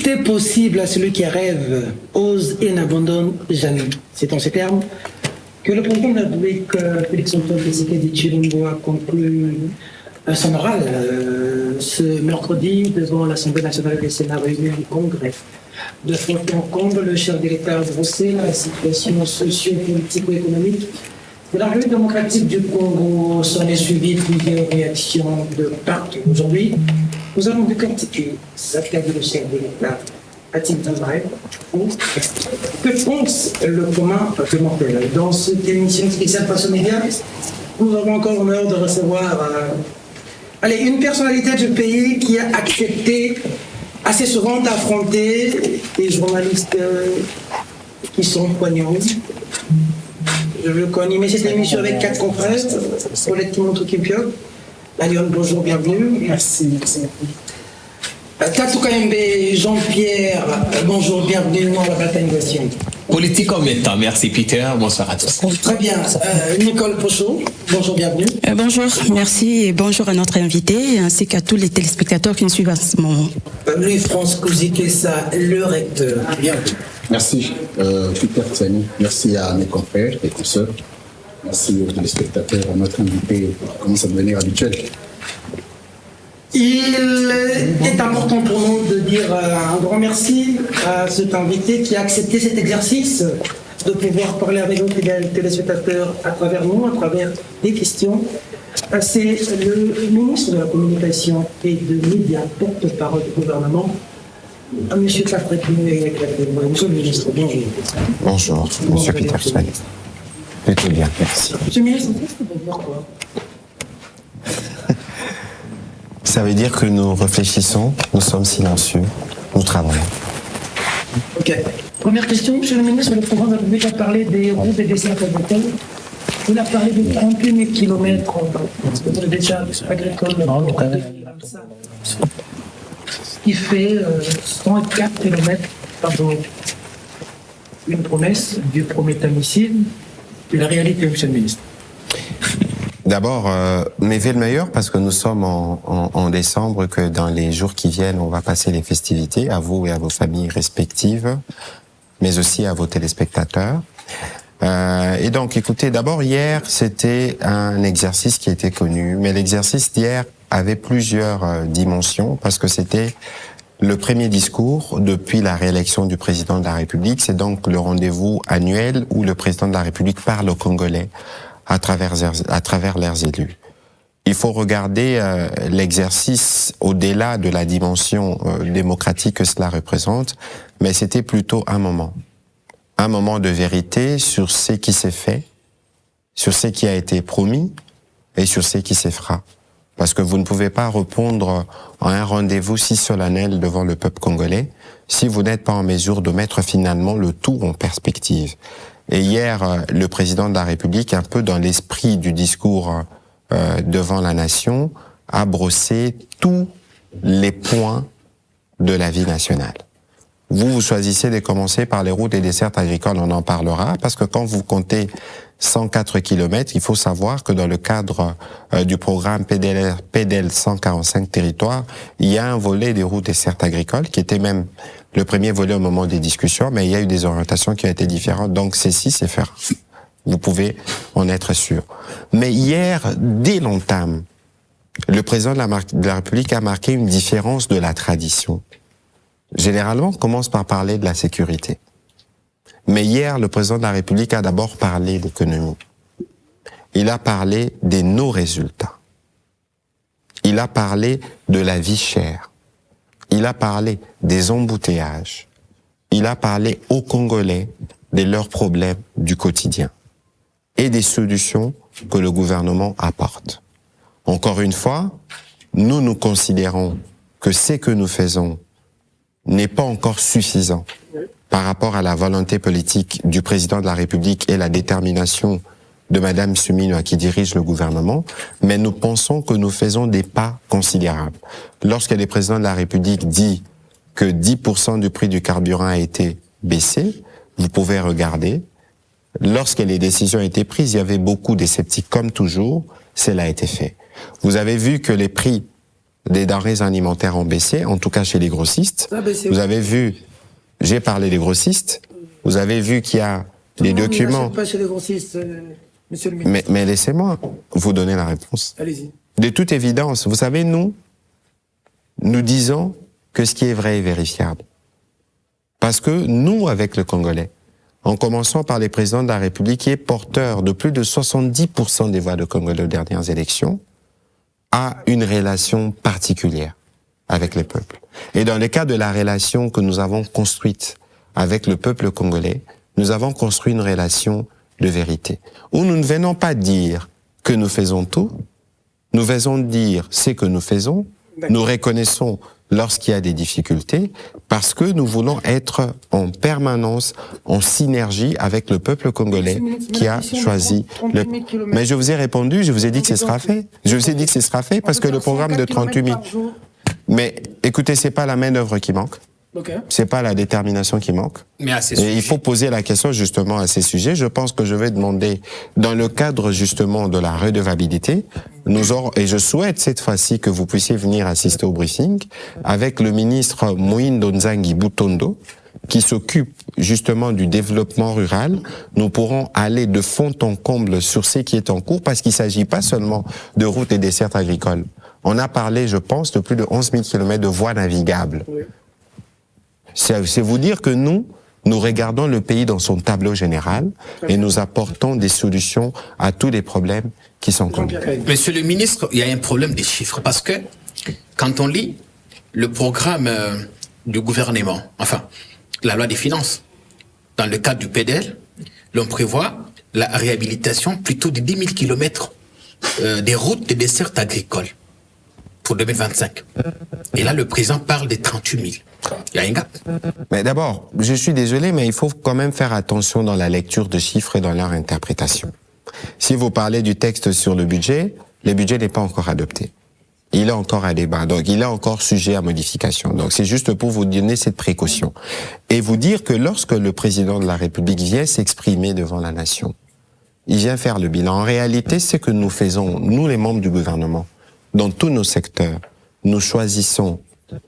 Tout est possible à celui qui rêve, ose et n'abandonne jamais. C'est en ces termes que le président de la République, Félix-Antoine Tshisekedi Tshilombo, a conclu son oral ce mercredi devant l'Assemblée nationale et le Sénat réunis du Congrès. De fond en comble, le chef de l'État a brossé la situation socio-politico-économique de la République démocratique du Congo. S'en est suivi plusieurs réactions de partout. Aujourd'hui, nous allons décortiquer cette thèse de chef de l'État. A-t-il vrai ou que pense le commun des mortels? Dans cette émission spéciale Face aux médias, nous avons encore l'honneur de recevoir une personnalité du pays qui a accepté assez souvent d'affronter des journalistes qui sont poignants. Je veux qu'on y met cette émission avec 4 confrères. Paulette Kimoto-Kimpiok. Lyon, bonjour, bienvenue. Merci. Tatou Kayembe, Jean-Pierre, bonjour, bienvenue dans la bataille négociation. Politique en même temps, merci Peter, bonsoir à tous. Très bien. Nicole Pochot, bonjour, bienvenue. Bonjour, merci et bonjour à notre invité ainsi qu'à tous les téléspectateurs qui nous suivent à ce moment. Louis-France Kouzikessa, le recteur, bienvenue. Merci Peter Tsani, merci à mes confrères et consoeurs, merci aux téléspectateurs, à notre invité, qui commence à devenir habituel. Il est important pour nous de dire un grand merci à cet invité qui a accepté cet exercice de pouvoir parler avec nos téléspectateurs à travers nous, à travers des questions. C'est le ministre de la Communication et de Médias, porte-parole du gouvernement, Monsieur Kafretouné. Monsieur le ministre, bonjour. Bonjour, Monsieur Peter Tsani. Plutôt bien, merci. Monsieur le ministre, ça veut dire quoi? Ça veut dire que nous réfléchissons, nous sommes silencieux, nous travaillons. Ok. Première question, Monsieur le ministre, le président de la République a parlé des routes et des dessertes agricoles. Il a parlé de 31 km de dessertes agricoles. Ce qui fait 104 km par jour. Une promesse du premier homicide et la réalité, Monsieur le ministre. D'abord, mes vœux le meilleur parce que nous sommes en décembre, que dans les jours qui viennent, on va passer les festivités à vous et à vos familles respectives, mais aussi à vos téléspectateurs. Et donc, écoutez, d'abord, hier, c'était un exercice qui était connu, mais l'exercice d'hier avait plusieurs dimensions parce que c'était le premier discours depuis la réélection du président de la République. C'est donc le rendez-vous annuel où le président de la République parle aux Congolais à travers leurs élus. Il faut regarder l'exercice au-delà de la dimension démocratique que cela représente, mais c'était plutôt un moment de vérité sur ce qui s'est fait, sur ce qui a été promis et sur ce qui se fera. Parce que vous ne pouvez pas répondre à un rendez-vous si solennel devant le peuple congolais si vous n'êtes pas en mesure de mettre finalement le tout en perspective. Et hier, le président de la République, un peu dans l'esprit du discours devant la nation, a brossé tous les points de la vie nationale. Vous choisissez de commencer par les routes et dessertes agricoles, on en parlera, parce que quand vous comptez 104 km, il faut savoir que dans le cadre du programme PDL 145 territoires, il y a un volet des routes et dessertes agricoles qui était même le premier volet au moment des discussions, mais il y a eu des orientations qui ont été différentes, donc ceci, c'est faire. Vous pouvez en être sûr. Mais hier, dès l'entame, le président de la République a marqué une différence de la tradition. Généralement, on commence par parler de la sécurité. Mais hier, le président de la République a d'abord parlé d'économie. Il a parlé des non-résultats. Il a parlé de la vie chère. Il a parlé des embouteillages. Il a parlé aux Congolais de leurs problèmes du quotidien et des solutions que le gouvernement apporte. Encore une fois, nous considérons que ce que nous faisons n'est pas encore suffisant par rapport à la volonté politique du président de la République et la détermination de Madame Suminwa qui dirige le gouvernement, mais nous pensons que nous faisons des pas considérables. Lorsque le président de la République dit que 10% du prix du carburant a été baissé, vous pouvez regarder. Lorsque les décisions ont été prises, il y avait beaucoup de sceptiques, comme toujours, cela a été fait. Vous avez vu que les prix des denrées alimentaires ont baissé, en tout cas chez les grossistes. Vous avez vu, j'ai parlé des grossistes, vous avez vu qu'il y a des documents. Pas chez les grossistes, monsieur le ministre. Mais laissez-moi vous donner la réponse. Allez-y. De toute évidence, vous savez, nous disons que ce qui est vrai est vérifiable. Parce que nous, avec le Congolais, en commençant par les présidents de la République, qui est porteur de plus de 70% des voix de Congolais aux dernières élections, a une relation particulière avec le peuple. Et dans le cas de la relation que nous avons construite avec le peuple congolais, nous avons construit une relation de vérité, où nous ne venons pas dire que nous faisons tout, nous venons dire ce que nous faisons, nous reconnaissons lorsqu'il y a des difficultés, parce que nous voulons être en permanence en synergie avec le peuple congolais qui a choisi le... Mais je vous ai répondu, je vous ai dit que ce sera fait. Je vous ai dit que ce sera fait parce que le programme de 38 000... Mais écoutez, c'est pas la main-d'œuvre qui manque. Okay. C'est pas la détermination qui manque. Mais à ces Et sujets. il faut poser la question justement à ces sujets. Je pense que je vais demander, dans le cadre justement de la redevabilité, nous aurons, et je souhaite cette fois-ci que vous puissiez venir assister au briefing avec le ministre Moïndo Nzangi Butondo, qui s'occupe justement du développement rural. Nous pourrons aller de fond en comble sur ce qui est en cours, parce qu'il ne s'agit pas seulement de routes et dessertes agricoles. On a parlé, je pense, de plus de 11 000 km de voies navigables. Oui. C'est vous dire que nous regardons le pays dans son tableau général et nous apportons des solutions à tous les problèmes qui sont connus. Monsieur le ministre, il y a un problème des chiffres, parce que quand on lit le programme du gouvernement, enfin, la loi des finances, dans le cadre du PDL, l'on prévoit la réhabilitation plutôt de 10 000 kilomètres des routes de dessertes agricoles pour 2025. Et là, le président parle des 38 000. Il y a un gap. Mais d'abord, je suis désolé, mais il faut quand même faire attention dans la lecture de chiffres et dans leur interprétation. Si vous parlez du texte sur le budget n'est pas encore adopté. Il est encore à débat, donc il est encore sujet à modification. Donc c'est juste pour vous donner cette précaution. Et vous dire que lorsque le président de la République vient s'exprimer devant la nation, il vient faire le bilan. En réalité, c'est que nous faisons, nous les membres du gouvernement, dans tous nos secteurs, nous choisissons,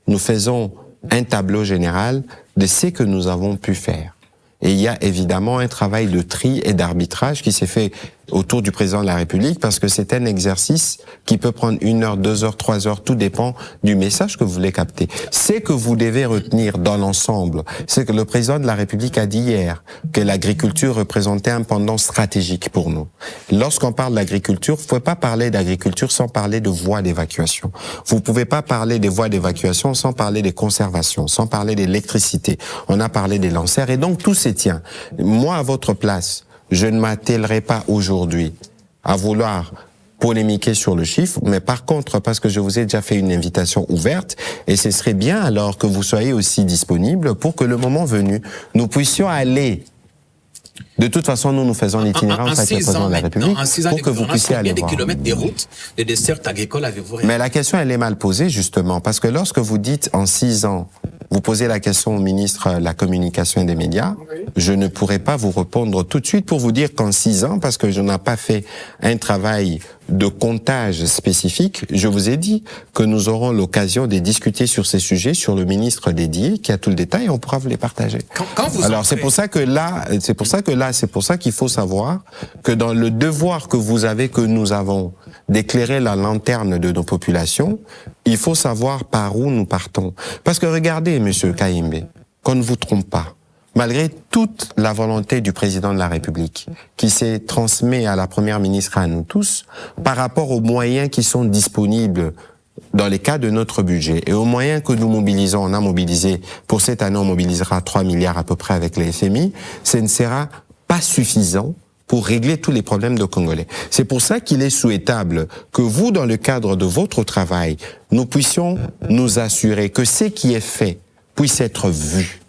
nous faisons un tableau général de ce que nous avons pu faire. Et il y a évidemment un travail de tri et d'arbitrage qui s'est fait autour du président de la République, parce que c'est un exercice qui peut prendre 1 heure, 2 heures, 3 heures, tout dépend du message que vous voulez capter. Ce que vous devez retenir dans l'ensemble, c'est que le président de la République a dit hier que l'agriculture représentait un pendant stratégique pour nous. Lorsqu'on parle d'agriculture, vous ne pouvez pas parler d'agriculture sans parler de voies d'évacuation. Vous ne pouvez pas parler des voies d'évacuation sans parler des conservations, sans parler d'électricité. On a parlé des lanceurs et donc tout se tient. Moi, à votre place, je ne m'attellerai pas aujourd'hui à vouloir polémiquer sur le chiffre, mais par contre, parce que je vous ai déjà fait une invitation ouverte, et ce serait bien alors que vous soyez aussi disponible pour que le moment venu, nous puissions aller. De toute façon, nous faisons l'itinérance avec le président de la République pour que vous puissiez aller voir. Combien de kilomètres des routes de dessertes agricoles avez-vous? Mais la question, elle est mal posée, justement, parce que lorsque vous dites en 6 ans, vous posez la question au ministre de la Communication et des Médias, je ne pourrais pas vous répondre tout de suite pour vous dire qu'en 6 ans, parce que je n'ai pas fait un travail de comptage spécifique, je vous ai dit que nous aurons l'occasion de discuter sur ces sujets, sur le ministre dédié qui a tout le détail, et on pourra vous les partager. Alors c'est pour ça qu'il faut savoir que dans le devoir que vous avez, que nous avons, d'éclairer la lanterne de nos populations, il faut savoir par où nous partons. Parce que regardez, monsieur Kayembe, qu'on ne vous trompe pas. Malgré toute la volonté du président de la République, qui s'est transmis à la première ministre et à nous tous, par rapport aux moyens qui sont disponibles dans les cas de notre budget et aux moyens que nous mobilisons, on a mobilisé, pour cette année on mobilisera 3 milliards à peu près avec les FMI, ce ne sera pas suffisant pour régler tous les problèmes de Congolais. C'est pour ça qu'il est souhaitable que vous, dans le cadre de votre travail, nous puissions nous assurer que ce qui est fait puisse être vu.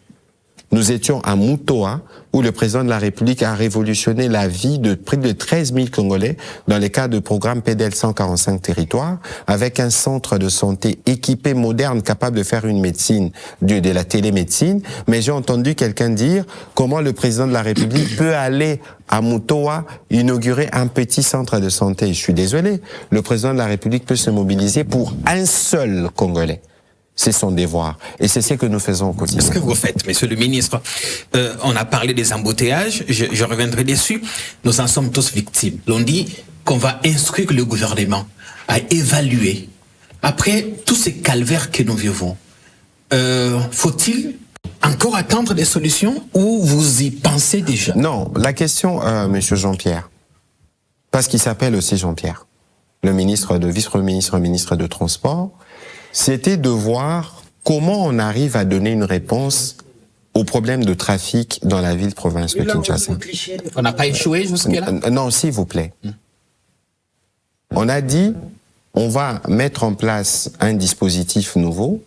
nous étions à Mutoa, où le président de la République a révolutionné la vie de près de 13 000 Congolais dans les cadres du programme PDL 145 territoires, avec un centre de santé équipé, moderne, capable de faire une médecine, de la télémédecine. Mais j'ai entendu quelqu'un dire comment le président de la République peut aller à Mutoa inaugurer un petit centre de santé. Je suis désolé, le président de la République peut se mobiliser pour un seul Congolais. C'est son devoir. Et c'est ce que nous faisons au quotidien. Ce que vous faites, monsieur le ministre, on a parlé des embouteillages, je reviendrai dessus. Nous en sommes tous victimes. L'on dit qu'on va instruire le gouvernement à évaluer. Après tous ces calvaires que nous vivons, faut-il encore attendre des solutions ou vous y pensez déjà? Non, la question, monsieur Jean-Pierre, parce qu'il s'appelle aussi Jean-Pierre, le ministre de vice-ministre, ministre de Transport, c'était de voir comment on arrive à donner une réponse aux problèmes de trafic dans la ville-province de Kinshasa. On n'a pas échoué jusque-là? Non, s'il vous plaît. On a dit, on va mettre en place un dispositif nouveau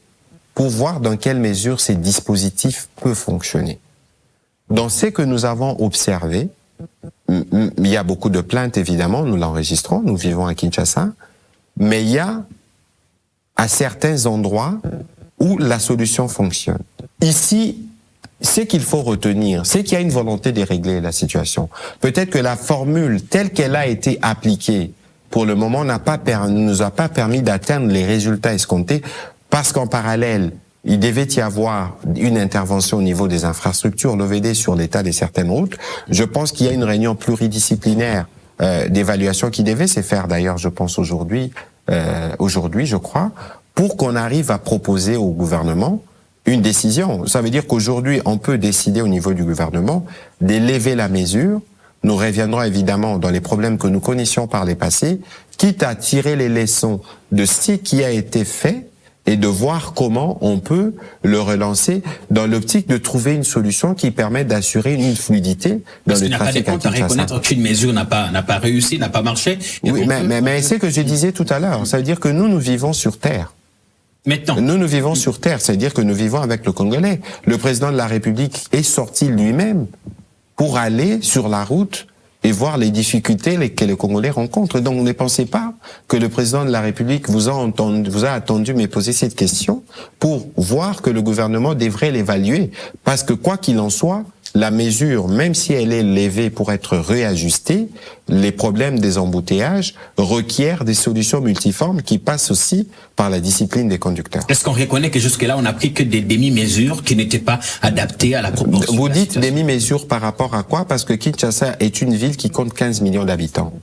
pour voir dans quelle mesure ces dispositifs peuvent fonctionner. Dans ce que nous avons observé, il y a beaucoup de plaintes, évidemment, nous l'enregistrons, nous vivons à Kinshasa, mais il y a à certains endroits où la solution fonctionne. Ici, ce qu'il faut retenir, c'est qu'il y a une volonté de régler la situation. Peut-être que la formule telle qu'elle a été appliquée, pour le moment, ne nous a pas permis d'atteindre les résultats escomptés, parce qu'en parallèle, il devait y avoir une intervention au niveau des infrastructures, l'OVD sur l'état de certaines routes. Je pense qu'il y a une réunion pluridisciplinaire d'évaluation qui devait se faire d'ailleurs, je pense aujourd'hui, je crois, pour qu'on arrive à proposer au gouvernement une décision. Ça veut dire qu'aujourd'hui, on peut décider au niveau du gouvernement d'élever la mesure. Nous reviendrons évidemment dans les problèmes que nous connaissions par les passés, quitte à tirer les leçons de ce qui a été fait et de voir comment on peut le relancer dans l'optique de trouver une solution qui permette d'assurer une fluidité dans le trafic à Kinshasa. Parce qu'il n'y a pas de compte à reconnaître qu'une mesure n'a pas réussi, n'a pas marché. Oui, mais c'est ce que je disais tout à l'heure. Ça veut dire que nous vivons sur Terre. Maintenant. Nous vivons sur Terre, c'est-à-dire que nous vivons avec le Congolais. Le président de la République est sorti lui-même pour aller sur la route et voir les difficultés que les Congolais rencontrent. Donc ne pensez pas que le président de la République vous a attendu me poser cette question pour voir que le gouvernement devrait l'évaluer. Parce que quoi qu'il en soit, la mesure, même si elle est levée pour être réajustée, les problèmes des embouteillages requièrent des solutions multiformes qui passent aussi par la discipline des conducteurs. Est-ce qu'on reconnaît que jusque-là, on n'a pris que des demi-mesures qui n'étaient pas adaptées à la proportion? Vous dites demi-mesures par rapport à quoi? Parce que Kinshasa est une ville qui compte 15 millions d'habitants,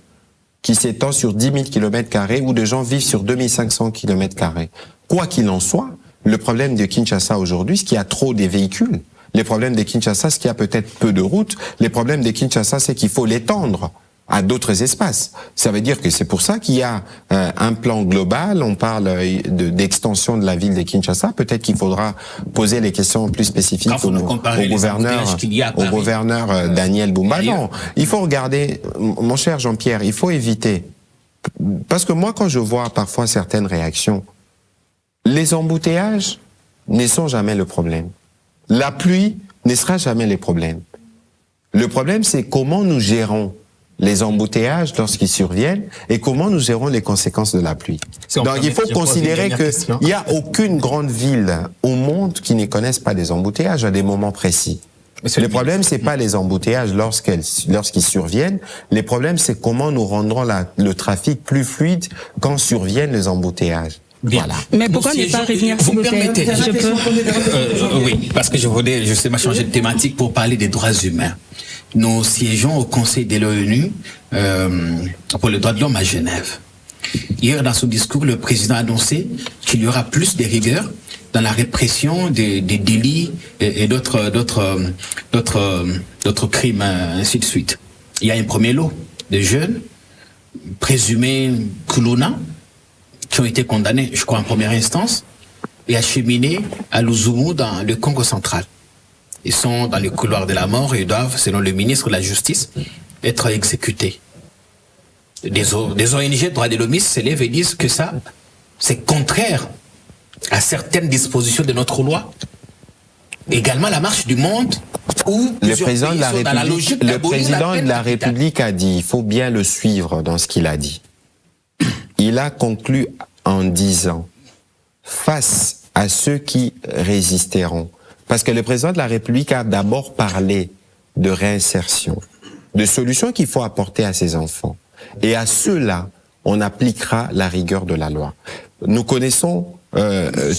qui s'étend sur 10 000 km² où des gens vivent sur 2500 km². Quoi qu'il en soit, le problème de Kinshasa aujourd'hui, c'est qu'il y a trop de véhicules. Les problèmes de Kinshasa, c'est qu'il y a peut-être peu de routes. Les problèmes de Kinshasa, c'est qu'il faut l'étendre à d'autres espaces. Ça veut dire que c'est pour ça qu'il y a un plan global. On parle d'extension de la ville de Kinshasa. Peut-être qu'il faudra poser les questions plus spécifiques au gouverneur Daniel Bumba. Non, il faut regarder, mon cher Jean-Pierre, il faut éviter. Parce que moi, quand je vois parfois certaines réactions, les embouteillages ne sont jamais le problème. La pluie ne sera jamais le problème. Le problème, c'est comment nous gérons les embouteillages lorsqu'ils surviennent et comment nous gérons les conséquences de la pluie. Donc il faut considérer qu'il n'y a aucune grande ville au monde qui ne connaisse pas des embouteillages à des moments précis. Le problème, c'est pas les embouteillages lorsqu'ils surviennent. Les problèmes, c'est comment nous rendrons le trafic plus fluide quand surviennent les embouteillages. Bien. Voilà. Mais pourquoi ne pas revenir vous permettez? Je peux. Oui, parce que je sais pas changer de thématique pour parler des droits humains. Nous siégeons au Conseil de l'ONU pour les droits de l'homme à Genève. Hier, dans son discours, le président a annoncé qu'il y aura plus de rigueur dans la répression des délits et d'autres crimes, ainsi de suite. Il y a un premier lot de jeunes présumés Kuluna qui ont été condamnés, je crois, en première instance et acheminés à Luzumu dans le Congo central. Ils sont dans le couloir de la mort et ils doivent, selon le ministre de la Justice, être exécutés. Des ONG droits de l'homme se lèvent et disent que ça, c'est contraire à certaines dispositions de notre loi. également la marche du monde où le président de la dans la logique République, le d'abolir la président peine de la capitale. République a dit, il faut bien le suivre dans ce qu'il a dit. Il a conclu en disant, face à ceux qui résisteront, parce que le président de la République a d'abord parlé de réinsertion, de solutions qu'il faut apporter à ses enfants. Et à ceux-là, on appliquera la rigueur de la loi. Nous connaissons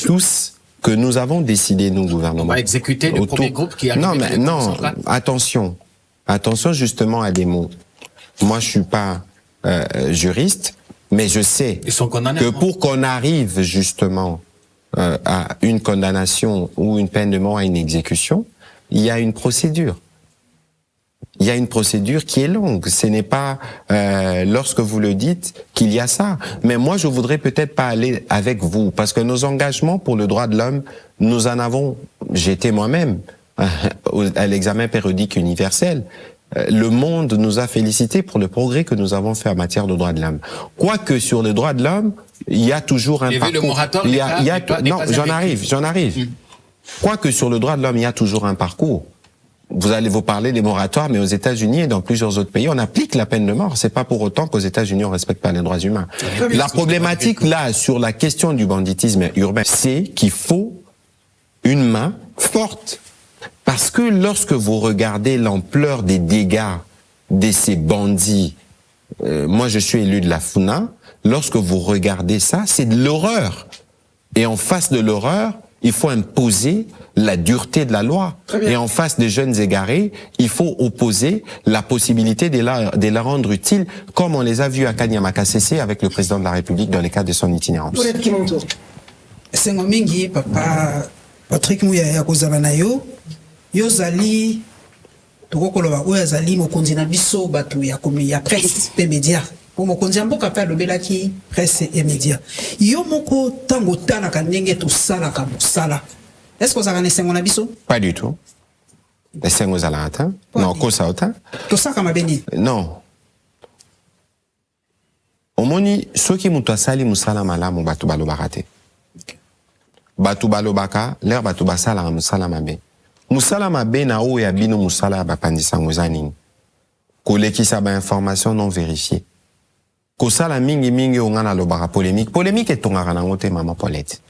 tous que nous avons décidé, nous, gouvernement. On va exécuter le premier groupe qui a... Non, mais non, attention. Attention justement à des mots. Moi, je suis pas juriste, mais je sais Ils sont condamnés, que pour qu'on arrive justement à une condamnation ou une peine de mort à une exécution, il y a une procédure. Il y a une procédure qui est longue. Ce n'est pas lorsque vous le dites qu'il y a ça. Mais moi, je voudrais peut-être pas aller avec vous parce que nos engagements pour le droit de l'homme, nous en avons. J'étais moi-même à l'examen périodique universel. Le monde nous a félicités pour le progrès que nous avons fait en matière de droits de l'homme. Quoique sur le droit de l'homme, il y a toujours un parcours. Le moratoire, non, j'en arrive. Quoique sur le droit de l'homme, il y a toujours un parcours. Vous allez vous parler des moratoires, mais aux États-Unis et dans plusieurs autres pays, on applique la peine de mort. C'est pas pour autant qu'aux États-Unis on respecte pas les droits humains. La problématique là sur la question du banditisme urbain, c'est qu'il faut une main forte. Parce que lorsque vous regardez l'ampleur des dégâts de ces bandits, moi je suis élu de la Funa, lorsque vous regardez ça, c'est de l'horreur. Et en face de l'horreur, il faut imposer la dureté de la loi. Et en face des jeunes égarés, il faut opposer la possibilité de la rendre utile, comme on les a vus à Kanyamakasese avec le président de la République dans le cadre de son itinérance. Peut-être qui monte. Sengo mingi papa Patrick Muyaya kozala na yo zali tokokoloba oyo azali mokonzi na biso bato ya komi ya presse pe média po mokonzi mboka pe alobelaki presse et média yo moko tango talaka ndenge tosalaka mosala est-ce que ozalaka na esengo na biso? Pas du tout. Esengo ezalaka ta? Non, kosa ota? Tosaka mabe nini? Non. Omoni soki mutu asali musala malamu bato balobaka te. Bato balobaka l'air bato basalaka musala mabe. Musala mabe na oyo ya bino musala ya bapandisango eza nini? Kolekisa ba information non vérifiée. Kosala mingi onga na lobaka polémique. Polémique etongaka nango te mama Paulette.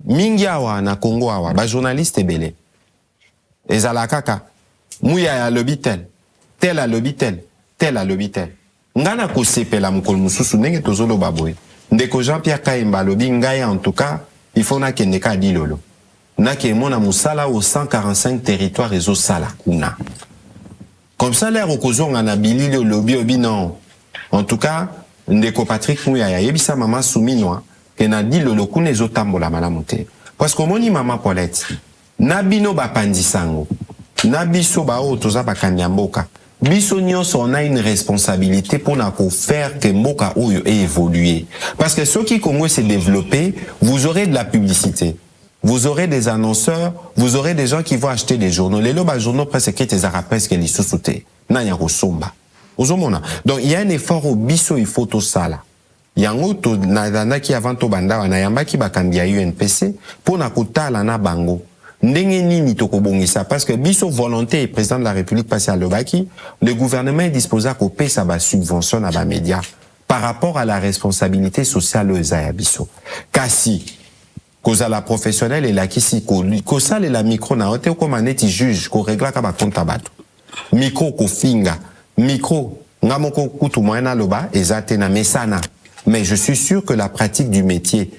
Mingi awa na Congo awa ba journaliste ebele. Ezala kaka muya ya lobi tel a lobi tel a lobi tel. Ngana kosepela mukolo mususu ndenge tozoloba boye. Ndeko Jean-Pierre Kaimba lobi ngai en tout cas il faut na kende ka dilolo. Na ke mona musala au 145 territoires ezo sala kuna. Comme ça l'air okozonga na bilili lobi obi non. En tout cas ndeko Patrick Muyaya yebisa mama Souminwa ke na dilolo kuna ezo tambola malamu te. Parce que moni mama Paulette na bino bapandisango na biso ba o toza bakanya mboka. Biso nyonso on a une responsabilité pour faire que mboka oyo ait évolué. Parce que ce qui Congo s'est développé, vous aurez de la publicité. Vous aurez des annonceurs, vous aurez des gens qui vont acheter des journaux. Les loba journaux presque qui te presque les sous-soutés. Nanya rusomba. Donc il y a un effort au biso il faut tout ça là. Yango to na ki avant to banda na yamba ki bakambia UNPC pour na kutala na bango. Ndenge nini tokobongisa parce que biso volonté président de la République passé à Lobaki, le gouvernement est disposé à couper sa subvention à ba média par rapport à la responsabilité sociale aux biso. Kasi cause la professionnelle et la kisi ko sale la micro na hote ko maneti juge ko régla ka ba compte bato. Micro ko finga, micro ngamoko kutu moyena loba ezate na mesana. Mais je suis sûr que la pratique du métier,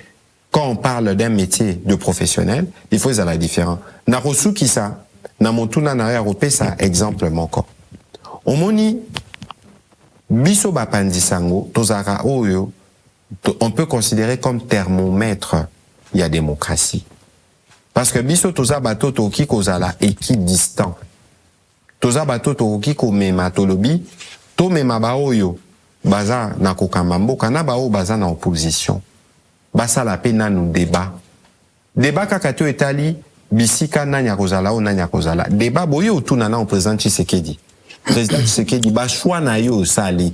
quand on parle d'un métier de professionnel, il faut être différent. Na reçu qui ça, na montuna na europé ça exemple moko. Omoni biso bapandisango tozara oyo on peut considérer comme thermomètre il y a démocratie. Parce que biso toza bato toki kozala équidistant. Toza bato toki ko mema tolobi to mema ba oyo baza na kokamba mboka na ba o baza na opposition. Basa la pena nous débat. Débat kakato etali bisika nanya kozala o nanya kozala. Débat boyo tunana au président Tshisekedi. Président Tshisekedi ba choix na yo sali.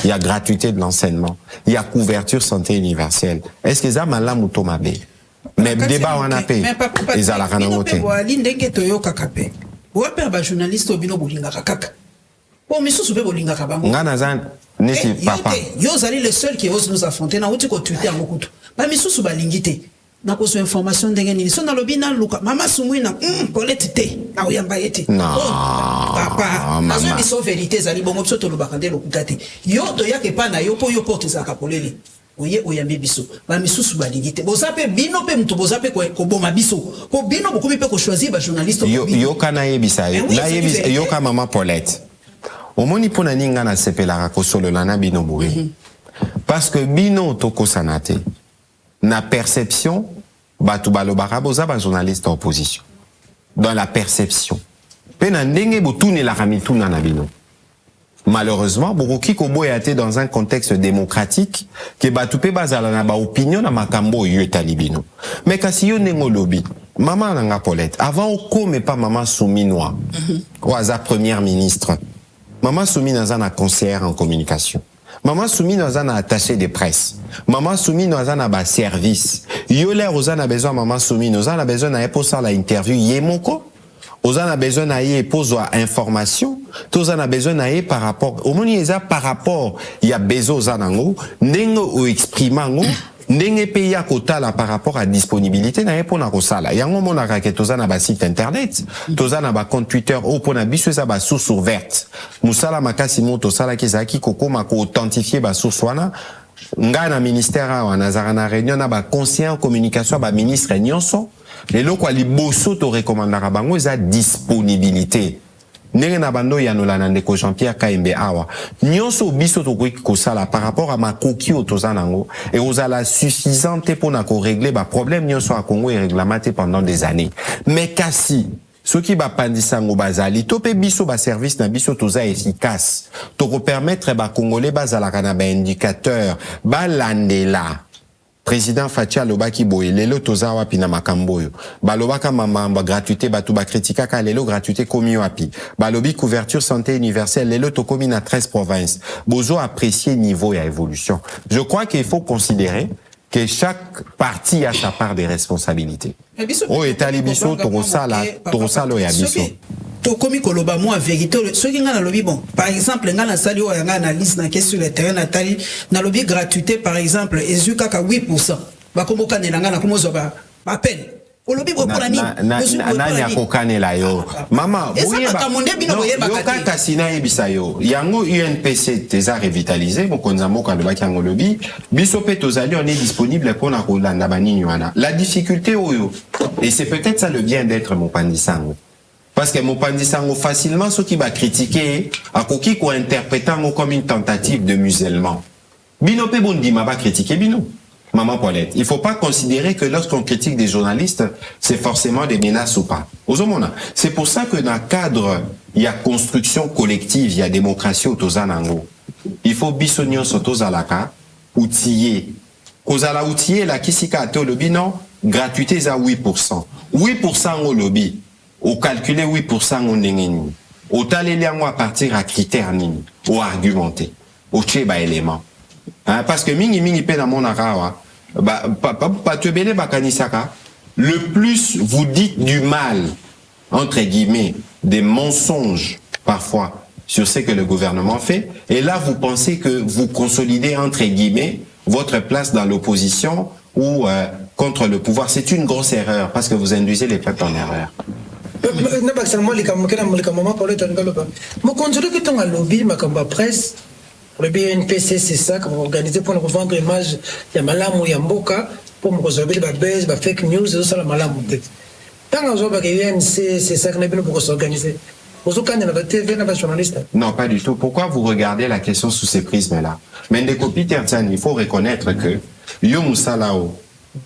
Il y a gratuité de l'enseignement, il y a couverture santé universelle. Est-ce que ça malamu tomabe? Mais débat on a payé. Ils ont la ranoté. L'indenge toyoka kape. Wape ba journaliste obino bolinga kaka. Bon misusu be bolinga kabango. Ngana zan neti papa. Yo zali le seul qui ose nous affronter na uti ko Twitter ngokutu. Ba misusu balingite. Na ko information ndenge nini. So na lobi na luka mama sumwina Colette te. Na oyamba yete. Papa. Na zo biso vérité zali bongo biso to lobakande lokuta te. Yo to yake pa na yo po yo porte za kapoleli. Oye oyambi biso ba misusu balingite bozape bino pe mtu bozape ko boma biso ko bino bokomi pe ko choisir ba journaliste yo kana yebisa na yebisa yo ka mama Paulette omoni pona ninga na sepelaka ko solo na bino boye parce que bino to ko sanate na perception batu balobaka boza ba journaliste en opposition dans la perception pe na ndenge botune la ramituna na bino. Malheureusement, Bokoki Kobo a été dans un contexte démocratique que Batoupe Bazala na ba opinion na makambo yu talibino. Mais kasi yo nengo lobby, maman nanga Paulette, avant oko mais pas maman Souminois, oaza première ministre. Maman Soumi naza na conseillère en communication. Maman Soumi naza na attaché de presse. Maman Soumi naza na ba service. Yo l'air oza na besoin maman Soumi, naza na besoin na eposa la interview yemoko. Oza na besoin na ye poser information, toza na besoin na ye par rapport au moni eza par rapport il y a besoin za nango ndenge o exprimango ndenge pe ya kotala par rapport à disponibilité na ye pona ko sala yango mona ka ke toza na ba site internet toza na ba compte Twitter o pona biso eza ba source ouverte musala makasi moto sala ki zaki kokoma ko authentifier ba source wana nga na ministère wana zara na réunion na ba conseiller en communication ba ministre nyonso. Et là, quoi, les bosso te recommandera bango, ils a disponibilité. Nere na bando ya no la nandeko Jean-Pierre Kaembe awa. Nyonso biso to ko sala par rapport à ma koki otozanango et aux la suffisante pour na ko régler ba problème nyonso a Congo et réglementé pendant des années. Mais kasi ceux qui va pandisango bazali topé biso ba service na biso toza efficace. To ko permettre ba congolais bazala kana ba indicateur ba landela. Président Fatia Lobaki Boye, lelo toza wapi na makamboyo. Balobaka mamba gratuité batu ba kritika ka lelo gratuité komi wapi. Balobi couverture santé universelle lelo to komi na 13 provinces. Bozo apprécier niveau et évolution. Je crois qu'il faut considérer que chaque parti a sa part de responsabilité. Oh etali biso torosala ya biso. To komi koloba mo vérité ce qui nga na lobi bon par exemple nga na sali o nga analyse na question sur le terrain natali na lobi gratuité par exemple ezuka ka 8% ba komboka ne nga na komozo ba appel o lobi bo pour ani nani akokanela yo mama yo kaka sina yebisa yo yango UNPC teza revitalisé mokonza mboka lobaki yango lobi biso pe tozali on est disponible pour na kolanda banini wana la difficulté oyo et c'est peut-être ça le bien d'être mon pandisango. Parce que Mopandisango facilement ceux qui va critiquer à koki ko interprétant comme une tentative de musellement. Bino pe bondi ma va critiquer bino. Maman Paulette, il faut pas considérer que lorsqu'on critique des journalistes, c'est forcément des menaces ou pas. C'est pour ça que dans le cadre, il y a construction collective, il y a démocratie au Tozanango. Il faut bisognon sotozalaka, outiller. Kozala outiller la kisika te lobby non, gratuité à 8%. 8% au lobby. Au calculer 8% au nengeni. Au taleli à partir à critères nini. Au argumenter. Au tcheba élément. Hein, parce que mingi pe na mon arawa. Pa te bele bakanisaka. Le plus vous dites du mal, entre guillemets, des mensonges, parfois, sur ce que le gouvernement fait. Et là, vous pensez que vous consolidez, entre guillemets, votre place dans l'opposition ou contre le pouvoir. C'est une grosse erreur parce que vous induisez les peuples en erreur. Non, pas seulement les caméras pour les tangalopes. Mon contrôle qui tombe à lobby, ma combat presse, le BNPC, c'est ça, qu'on va organiser pour nous revendre l'image, il y a Malam ou Yamboka, pour me résolver les bêtises, les fake news, et tout ça, la Malam ou peut-être. Tant qu'on voit qu'il y a une c'est ça qu'on a besoin pour s'organiser. Vous avez la TV, la journaliste. Non, pas du tout. Pourquoi vous regardez la question sous ces prismes-là? Mais des copies tertianes, il faut reconnaître que, yo musalao,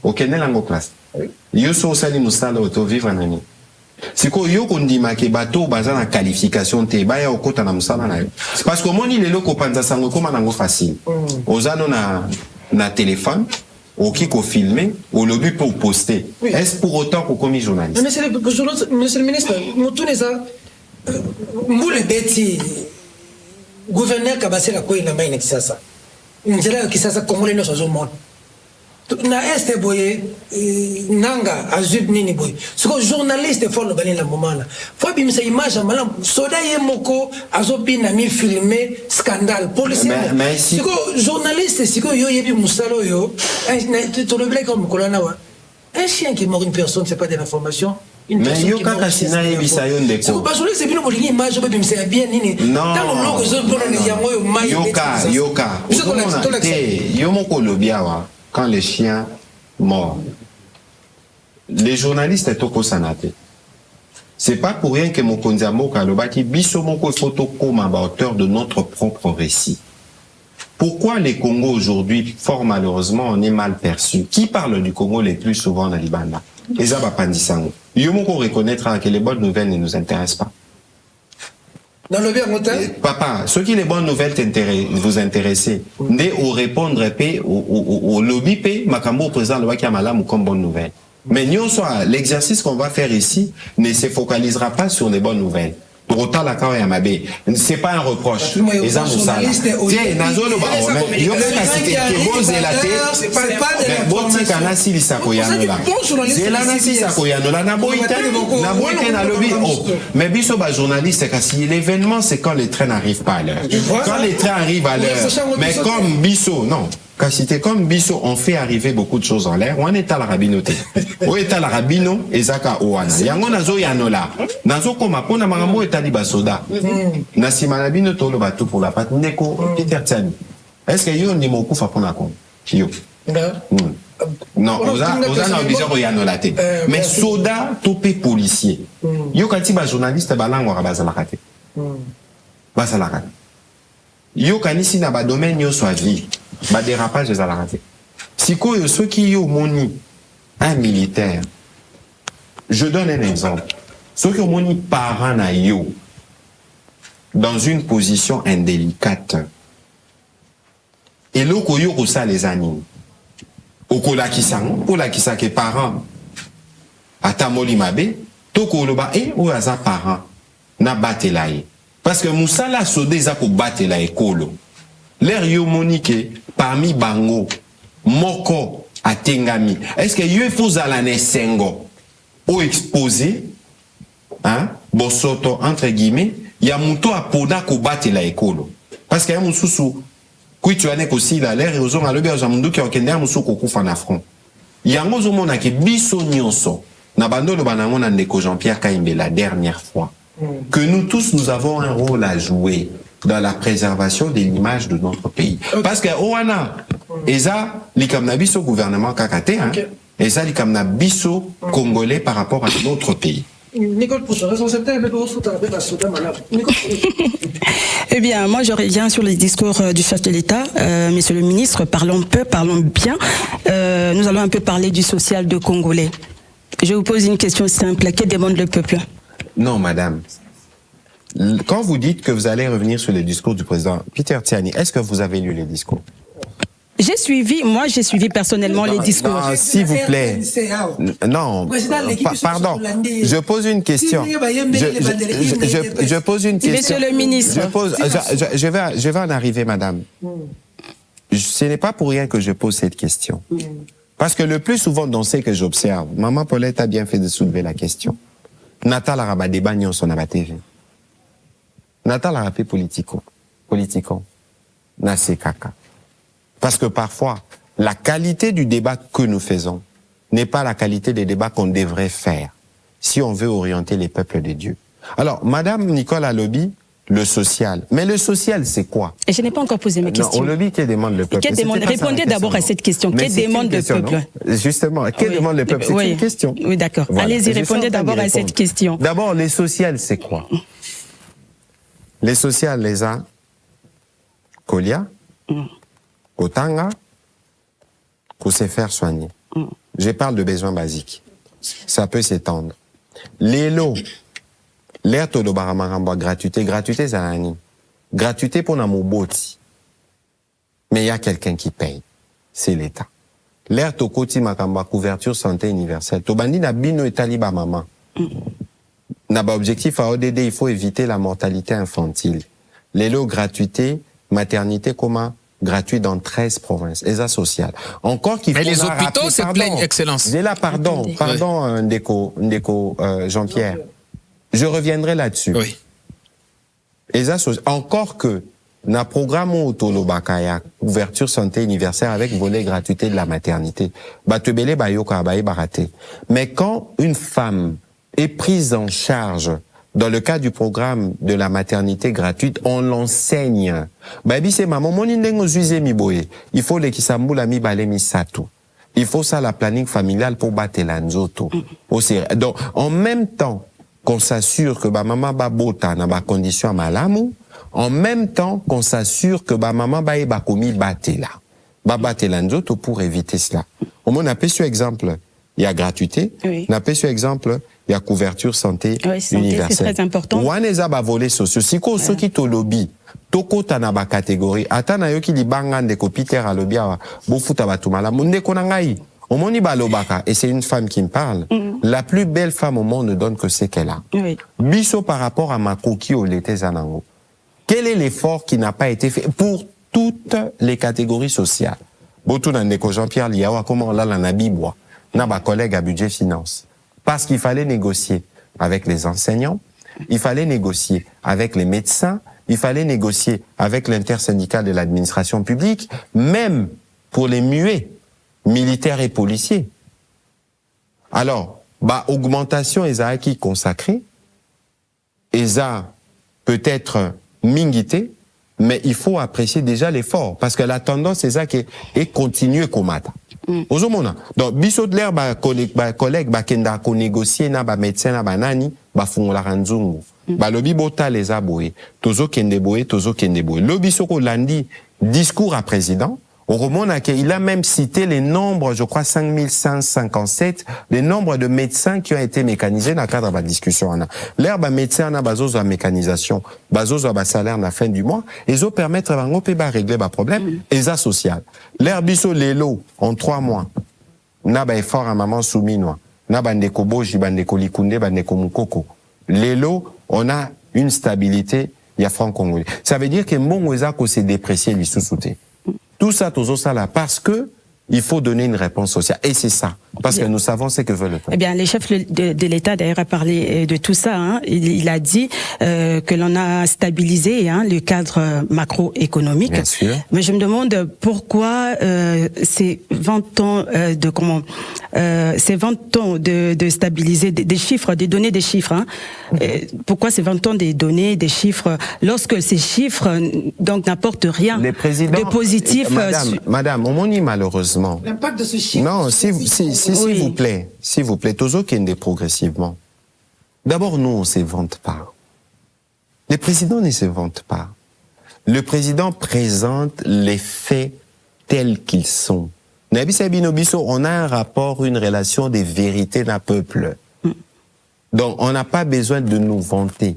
au Kenelango classe. Yo so sali musalao, to vivre en année. Si ko yo kondima ke bato baza na qualification te baya okota na musala na yo parce que moni lelo ko panza sango koma nango facile ozano na téléphone oki ko filmer au lobby pour poster est-ce pour autant ko komi journaliste monsieur le ministre mutune ça mbule beti gouverneur kabasela ko ina maina kisasa njela kisasa kongole no sozo mon na este boye nanga azub nini boye siko journaliste fo le bani la momana fo bi misa image malam soda ye moko azobi na mi filmer scandale policier siko journaliste siko yo yebi musalo yo to le blé comme kolana wa un chien qui mord une personne c'est pas de l'information. Mais yo kaka sina yebisa yo ndeko. Siko basole c'est bino bolingi image obi misa bien nini tango loko zo pona ni yango yo mai yoka yo moko lobiawa. Quand les chiens mordent, les journalistes sont au sanate. C'est pas pour rien que Mokonzi Amoka Lobaki biso moko photo comme auteur de notre propre récit. Pourquoi les Congos aujourd'hui, fort malheureusement, on est mal perçus? Qui parle du Congo les plus souvent dans l'Ibanda? Ezaba Pandisango. Yomoko reconnaîtra que les bonnes nouvelles ne nous intéressent pas. Dans le bien papa, ce qui les bonnes nouvelles vous intéressent, ne au répondre au lobby makambo au président le Waki Amalam comme bonne nouvelle. Mais nous soit l'exercice qu'on va faire ici ne se focalisera pas sur les bonnes nouvelles. Pour autant la kawa ya mabe, c'est pas un reproche. Les amoussala. Tiens, nazolo ba mais yo ka cité que vous élaté, c'est pas bon kana si lisako ya nola. C'est là na si sako ya nola na boite na lobby. Oh, mais biso ba journaliste kasi l'événement c'est quand les trains n'arrivent pas à l'heure. Quand les trains arrivent à l'heure. Mais comme biso non. Quand c'était comme Bisso, on fait arriver beaucoup de choses en l'air. On est à la rabinoté. On est à la rabino, ezaka oana. Yango nazo yanola. Nazo koma pona marambo etali basoda. Nasima rabino tolo batu pour la patte. Neko, Peter Tsani. Est-ce que yo ni moku fa pona kon? Yo. Non, oza na obligation yanola te. Mais soda topé policier. Yo kati ba journaliste balango bazalaka te. Bazalaka. Yo kanisi na ba domaine yo soit vie. Ba dérapage des alarratés. Si ceux qui yo moni un militaire, je donne un exemple. Ceux qui ont moni parent na yo dans une position indélicate. Et l'oko yo ko ça les anime. Oko la kisang, pour la kisake parent. Atamoli mabe, toko loba ou aza parent na batelaye. Parce que Moussala sode za ko batelaye kolo. L'air yo monique parmi bango moko atengami. Est-ce que yo faut alane sengo ou exposé hein bosoto entre guillemets ya muto apoda ko batela ekolo parce que ya mususu kuitu ane ko sila l'air yo zonga lobi ya mundu ki okende musu ko kufa na front yango zo mona ke biso nyonso na bandolo banango na ndeko Jean-Pierre Kaimbe la dernière fois que nous tous nous avons un rôle à jouer dans la préservation de l'image de notre pays. Parce que Oana, Eza, l'Ikamnabiso gouvernement Kakate, hein, Eza, l'Ikamnabiso congolais par rapport à notre pays. Nicole Pouchon, responsable Eh bien, moi, je reviens sur les discours du chef de l'État. Monsieur le ministre, parlons peu, parlons bien. Nous allons un peu parler du social de Congolais. Je vous pose une question simple. Que demande le peuple? Non, madame. Quand vous dites que vous allez revenir sur le discours du président Peter Tsani, est-ce que vous avez lu les discours? J'ai suivi personnellement les discours. Non, s'il vous plaît. Non, pardon. Je pose une question. Je pose une question. Monsieur le ministre. Je vais en arriver, madame. Ce n'est pas pour rien que je pose cette question. Parce que le plus souvent dans ce que j'observe, Maman Paulette a bien fait de soulever la question. Natal Araba débat sur la TV. Natal a fait politico, Nassé Kaka. Parce que parfois, la qualité du débat que nous faisons n'est pas la qualité des débats qu'on devrait faire si on veut orienter les peuples de Dieu. Alors, Madame Nicole Alobi, le social. Mais le social, c'est quoi? Et je n'ai pas encore posé ma question. Non, au lobby, que demande le peuple? Répondez d'abord à cette question. Que demande le peuple? Justement, que demande le peuple? C'est une question. Oui, d'accord. Voilà. Allez-y, répondez d'abord à cette question. D'abord, les social, c'est quoi? Les sociales, les a Kolia, Kotanga, pour se faire soigner. Je parle de besoins basiques. Ça peut s'étendre. Les lots, l'air to do baramaramba, gratuité, ça a un gratuité pour na moboti. Mais il y a quelqu'un qui paye. C'est l'État. L'air to koti makamba, couverture santé universelle. To bandi na bino etali ba maman. Na ba objectif à ODD, il faut éviter la mortalité infantile. Les lots gratuité, maternité, comment gratuit dans 13 provinces. Et ça, social. Encore qu'il faut... Mais les hôpitaux se plaignent, Excellence. J'ai là, pardon, Ndeko, Jean-Pierre. Je reviendrai là-dessus. Oui. Et ça, encore que, na programme autolobakaya, couverture santé universelle avec volet gratuité de la maternité. Batebele bayoka baye baraté. Mais quand une femme est prise en charge dans le cadre du programme de la maternité gratuite, on l'enseigne. Baby c'est maman moni ndengo zuize mi boye. Il faut le kisambula mi bale mi sato. Il faut ça la planning familiale pour battre l'anzoto. Donc en même temps qu'on s'assure que ba maman ba bota na ba condition malamu, en même temps qu'on s'assure que ba maman ba e ba komi batela. Ba batela nzoto pour éviter cela. Au moins on a sur exemple, il y a gratuité. Oui. On a sur exemple, il y a couverture santé, universelle. C'est très important. Waneza ba volets sociaux. Siko ceux qui to lobby, toko tana ba catégorie. Atana yo ki li banga ndeko Peter a lobby awa, bofuta batumala. Ndeko nangai. Omoni balobaka, et c'est une femme qui me parle. La plus belle femme au monde ne donne que ce qu'elle a. Oui. Biso par rapport à Makoki au Lété Zanango. Quel est l'effort qui n'a pas été fait pour toutes les catégories sociales? Botou Nandeko Jean-Pierre Liawa, comment là la Nabibwa, n'a ba collègue à budget finance. Parce qu'il fallait négocier avec les enseignants, il fallait négocier avec les médecins, il fallait négocier avec l'intersyndicale de l'administration publique, même pour les muets, militaires et policiers. Alors, bah, augmentation esa qui consacrée, esa peut-être mingité, mais il faut apprécier déjà l'effort, parce que la tendance c'est ça qui est continuer comme matin. Ozomona. Donc, biso de l'air, ba collègue, ba kenda ko négocier na ba médecin na ba nani, ba fungola ranzungu. Ba lobi bota les aboye. Tozo kende boye, tozo kende boye. Lobi soko landi, discours à président. Au Roman, il a même cité les nombres, je crois 5157, les nombres de médecins qui ont été mécanisés dans le cadre de la discussion. L'air bah médecin na bazozo à mécanisation, bazozo à salaire à la fin du mois, et zo permettre à ba régler ba problème, et ça social. L'air biso lélo en 3 mois, na ba effort à maman souminois, na bandeko boji, bandeko likunde, bandeko mukoko. Lélo, on a une stabilité, il y a franc congolais. Ça veut dire que mon wezako s'est déprécié les sous-soutés. Tout ça, tout ça là, parce que il faut donner une réponse sociale. Et c'est ça. Parce que nous savons ce que veut le peuple. Eh bien, le chef de l'État, d'ailleurs, a parlé de tout ça. Hein. Il a dit que l'on a stabilisé le cadre macroéconomique. Bien sûr. Mais je me demande pourquoi ces 20 ans de stabiliser des chiffres, de donner des chiffres. Hein. Pourquoi ces 20 ans de donner des chiffres lorsque ces chiffres donc n'apportent rien de positif. Madame, on dit malheureusement. L'impact de ce chiffre. Non, s'il vous plaît, Tozo Kende progressivement. D'abord, nous, on ne se vante pas. Les présidents ne se vantent pas. Le président présente les faits tels qu'ils sont. On a un rapport, une relation des vérités d'un peuple. Donc, on n'a pas besoin de nous vanter.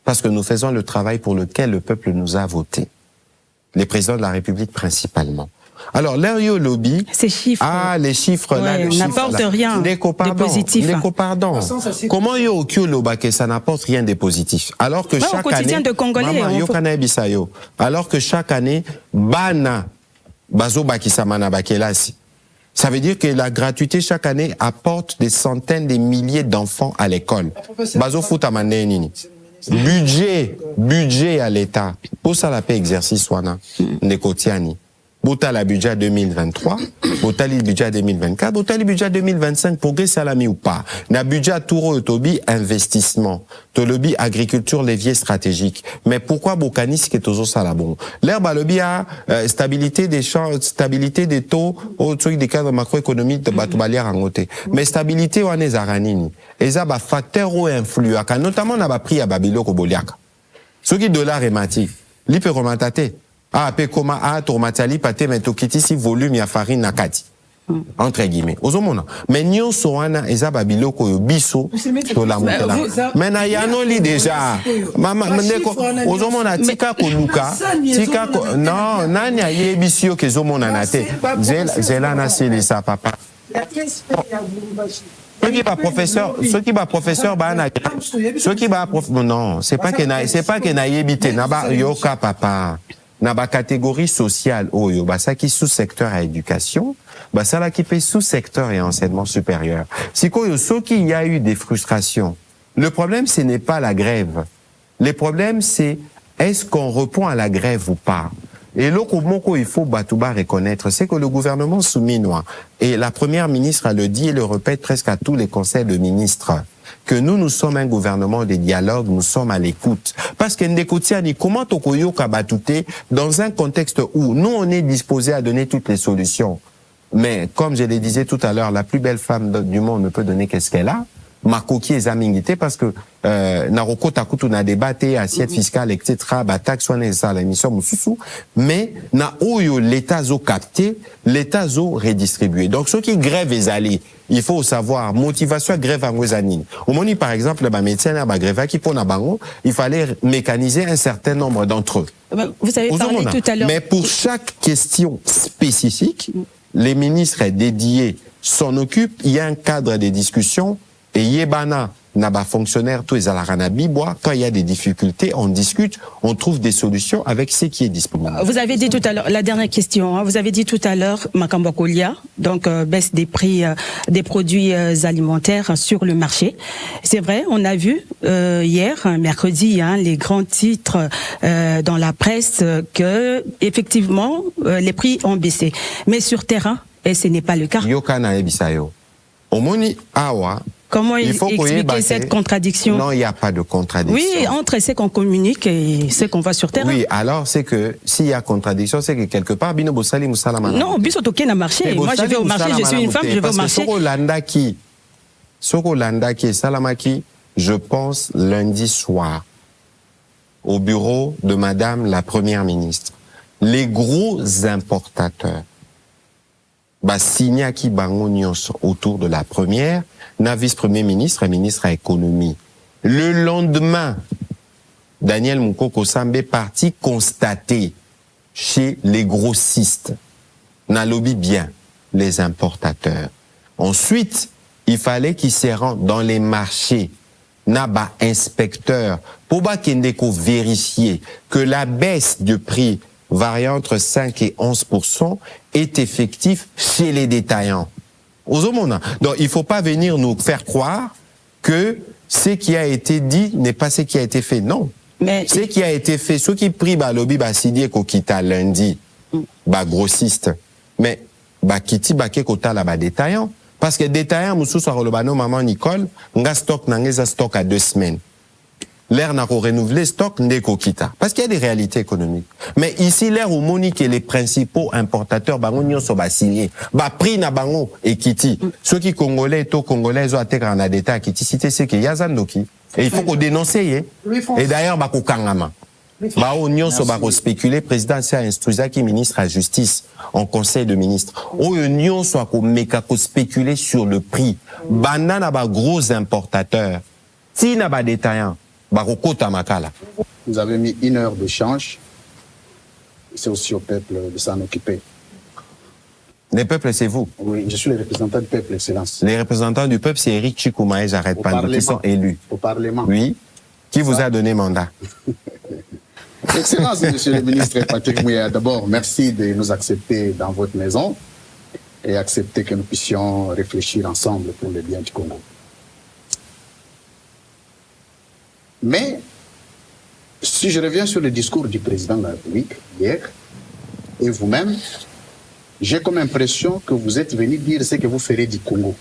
Parce que nous faisons le travail pour lequel le peuple nous a voté. Les présidents de la République principalement. Alors, l'air lobby. Ces chiffres. Ah, les chiffres là, les chiffres n'apportent rien de positif. Pardon. Comment yo que ça n'apporte rien de positif? Alors que chaque année. De Congolais, alors que chaque année, bana, bazo bakisamana bakelasi. Ça veut dire que la gratuité chaque année apporte des centaines de milliers d'enfants à l'école. Bazo futamane nini. Budget à l'État. Pour ça, la paix exercice wana, nekotiani. Bota la budget 2023, bota le budget 2024, bota le budget 2025, progrès salami ou pas. Na budget touro otobi investissement. Tolobi agriculture levier stratégique. Mais pourquoi bokanis que tozo salabon? L'herbe à lobby a stabilité des champs, stabilité des taux, au truc des cadres macroéconomiques de batubalière en côté. Mais stabilité ou ané zaranini. Et ça ba facteur ou influent, notamment na ba prix à Babilo Koboliaka. Ce qui dollar est mati. Lipe romantate. Ah, pe koma a tourmatali pate metokiti si volume ya farine nakati. Entre guillemets. Ozomona. Mais nyon soana eza babiloko yo biso to la motela. Mais na yano li déjà. Mama ndeko ozomona tika ko luka, tika ko non, nani aye bisio ke zomona na te. Zela na silisa papa. Ceux qui va professeur non, c'est pas que na yebite na ba yoka papa. na ba catégorie sociale oyo ba ça qui sous-secteur à éducation, ba ça là qui fait sous-secteur et enseignement supérieur. Si koyo soki il y a eu des frustrations. Le problème ce n'est pas la grève. Le problème c'est est-ce qu'on répond à la grève ou pas? Et là, il faut Batouba reconnaître, c'est que le gouvernement souminois, et la première ministre a le dit et le répète presque à tous les conseils de ministres, que nous sommes un gouvernement de dialogue, nous sommes à l'écoute. Parce que Ndekoutiani, comment Tokoyo Kabatouté, dans un contexte où nous on est disposé à donner toutes les solutions, mais comme je le disais tout à l'heure, la plus belle femme du monde ne peut donner qu'est-ce qu'elle a, Makoki et Zamingité, parce que Naroko Takutu na débatté, assiette fiscale, etc., taxe soignée, ça, la mission Moussoussou, mais na oyo l'État zo capté, l'État zo redistribué. Donc, ceux qui grèvent les alliés, il faut savoir, motivation à grève en Wezanine. Au moment où, par exemple, le médecin a grève qui pour Nabango, il fallait mécaniser un certain nombre d'entre eux. Vous avez parlé tout à l'heure. Mais pour chaque question spécifique, les ministres dédiés s'en occupent, il y a un cadre de discussion. Et Yébana, Naba fonctionnaire, tous les Alaranabibois, quand il y a des difficultés, on discute, on trouve des solutions avec ce qui est disponible. Vous avez dit tout à l'heure, la dernière question, hein, vous avez dit tout à l'heure, Makamba Kolia, donc baisse des prix des produits alimentaires sur le marché. C'est vrai, on a vu hier, mercredi, hein, les grands titres dans la presse que effectivement les prix ont baissé. Mais sur terrain, et ce n'est pas le cas. Yokana Ebisayo. Omoni Awa. Comment expliquer cette contradiction? Non, il n'y a pas de contradiction. Oui, entre ce qu'on communique et ce qu'on voit sur terrain. Oui, alors c'est que s'il y a contradiction, c'est que quelque part, Bino Bossali Moussalama. Non, Bisotoké n'a marché. Moi, je vais au marché, je suis une femme, je vais au marché. Soko Landaki et Salamaki, je pense lundi soir, au bureau de Madame la Première ministre, les gros importateurs, Signaki Bango Nyos autour de la première, na vice-premier ministre et ministre à l'économie. Le lendemain, Daniel Moukoko Sambe parti constater chez les grossistes, na lobby bien, les importateurs. Ensuite, il fallait qu'ils se rendent dans les marchés, na ba inspecteur, pour ba kendeko vérifier que la baisse de prix variant entre 5 et 11% est effectif chez les détaillants. Donc, il ne faut pas venir nous faire croire que ce qui a été dit n'est pas ce qui a été fait. Non. Mais ce qui a été fait, ceux qui prient lobby Sidie Kokita lundi, grossiste, mais Kiti Kota là détaillant. Parce que détaillant, Moussou Sarolobano, maman Nicole, nga stock nangeza stock à 2 semaines. L'air n'a pas renouvelé stock ndeko kita. Parce qu'il y a des réalités économiques. Mais ici, l'air où Monique et les principaux importateurs, bango nyonso ba signé. Prix na bango et kiti. Ceux qui congolais, to congolais, ont été en adéta kiti. Cité c'est que yazandoki. Et il faut qu'on dénonce, et d'ailleurs, bako kangama. Bao nyonso bako spéculer, président s'est instruit qui ministre à la justice, en conseil de ministres. Oyo nyonso ako meka ko spéculer sur le prix. Banana ba gros importateurs. Tina ba détaillant. Vous avez mis 1 heure d'échange. C'est aussi au peuple de s'en occuper. Les peuples, c'est vous? Oui, je suis le représentant du peuple, Excellence. Les représentants du peuple, c'est Eric Chikoumae, j'arrête pas, qui sont élus. Au Parlement. Oui. Qui vous a donné mandat? Excellence, Monsieur le ministre Patrick Mouya, d'abord, merci de nous accepter dans votre maison et accepter que nous puissions réfléchir ensemble pour le bien du Congo. Mais, si je reviens sur le discours du président de la République hier, et vous-même, j'ai comme impression que vous êtes venu dire ce que vous ferez du Congo.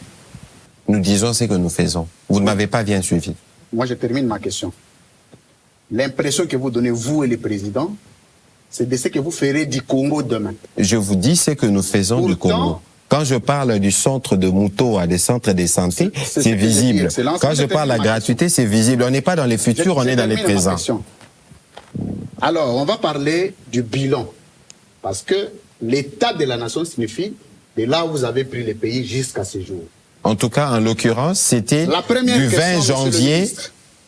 Nous disons ce que nous faisons. Vous ne m'avez pas bien suivi. Moi, je termine ma question. L'impression que vous donnez, vous et le président, c'est de ce que vous ferez du Congo demain. Je vous dis ce que nous faisons du Congo. Quand je parle du centre de Mouto à des centres de santé, c'est visible. Quand je parle de la gratuité, c'est visible. On n'est pas dans les futurs, on est dans les présents. Alors, on va parler du bilan. Parce que l'état de la nation signifie de là où vous avez pris le pays jusqu'à ce jour. En tout cas, en l'occurrence, c'était du 20 janvier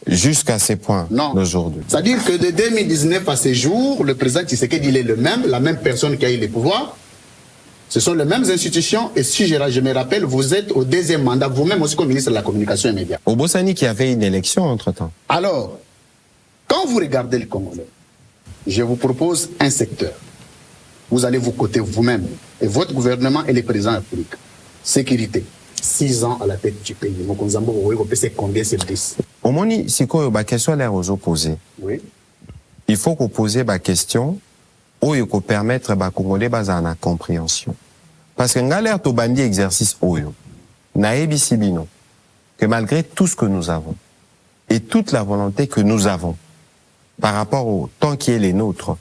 jusqu'à ce point d'aujourd'hui. C'est-à-dire que de 2019 à ce jour, le président Tshisekedi, il est le même, la même personne qui a eu le pouvoir. Ce sont les mêmes institutions et si je me rappelle, vous êtes au 2e mandat, vous-même aussi comme ministre de la Communication et Médias. Au Bossani qui avait une élection entre-temps. Alors, quand vous regardez le Congolais, je vous propose un secteur. Vous allez vous coter vous-même et votre gouvernement et les présidents de la République. Sécurité. 6 ans à la tête du pays. C'est combien c'est 10? Au moins, si quoi, bah, question l'air aux opposés. Oui. Il faut qu'on pose la question, où il faut permettre, bah, Congolais, bah, à la compréhension. Parce que, n'a l'air to bandi exercice, oyo. Na ebisibino. Que malgré tout ce que nous avons, et toute la volonté que nous avons, par rapport au temps qui est les nôtres,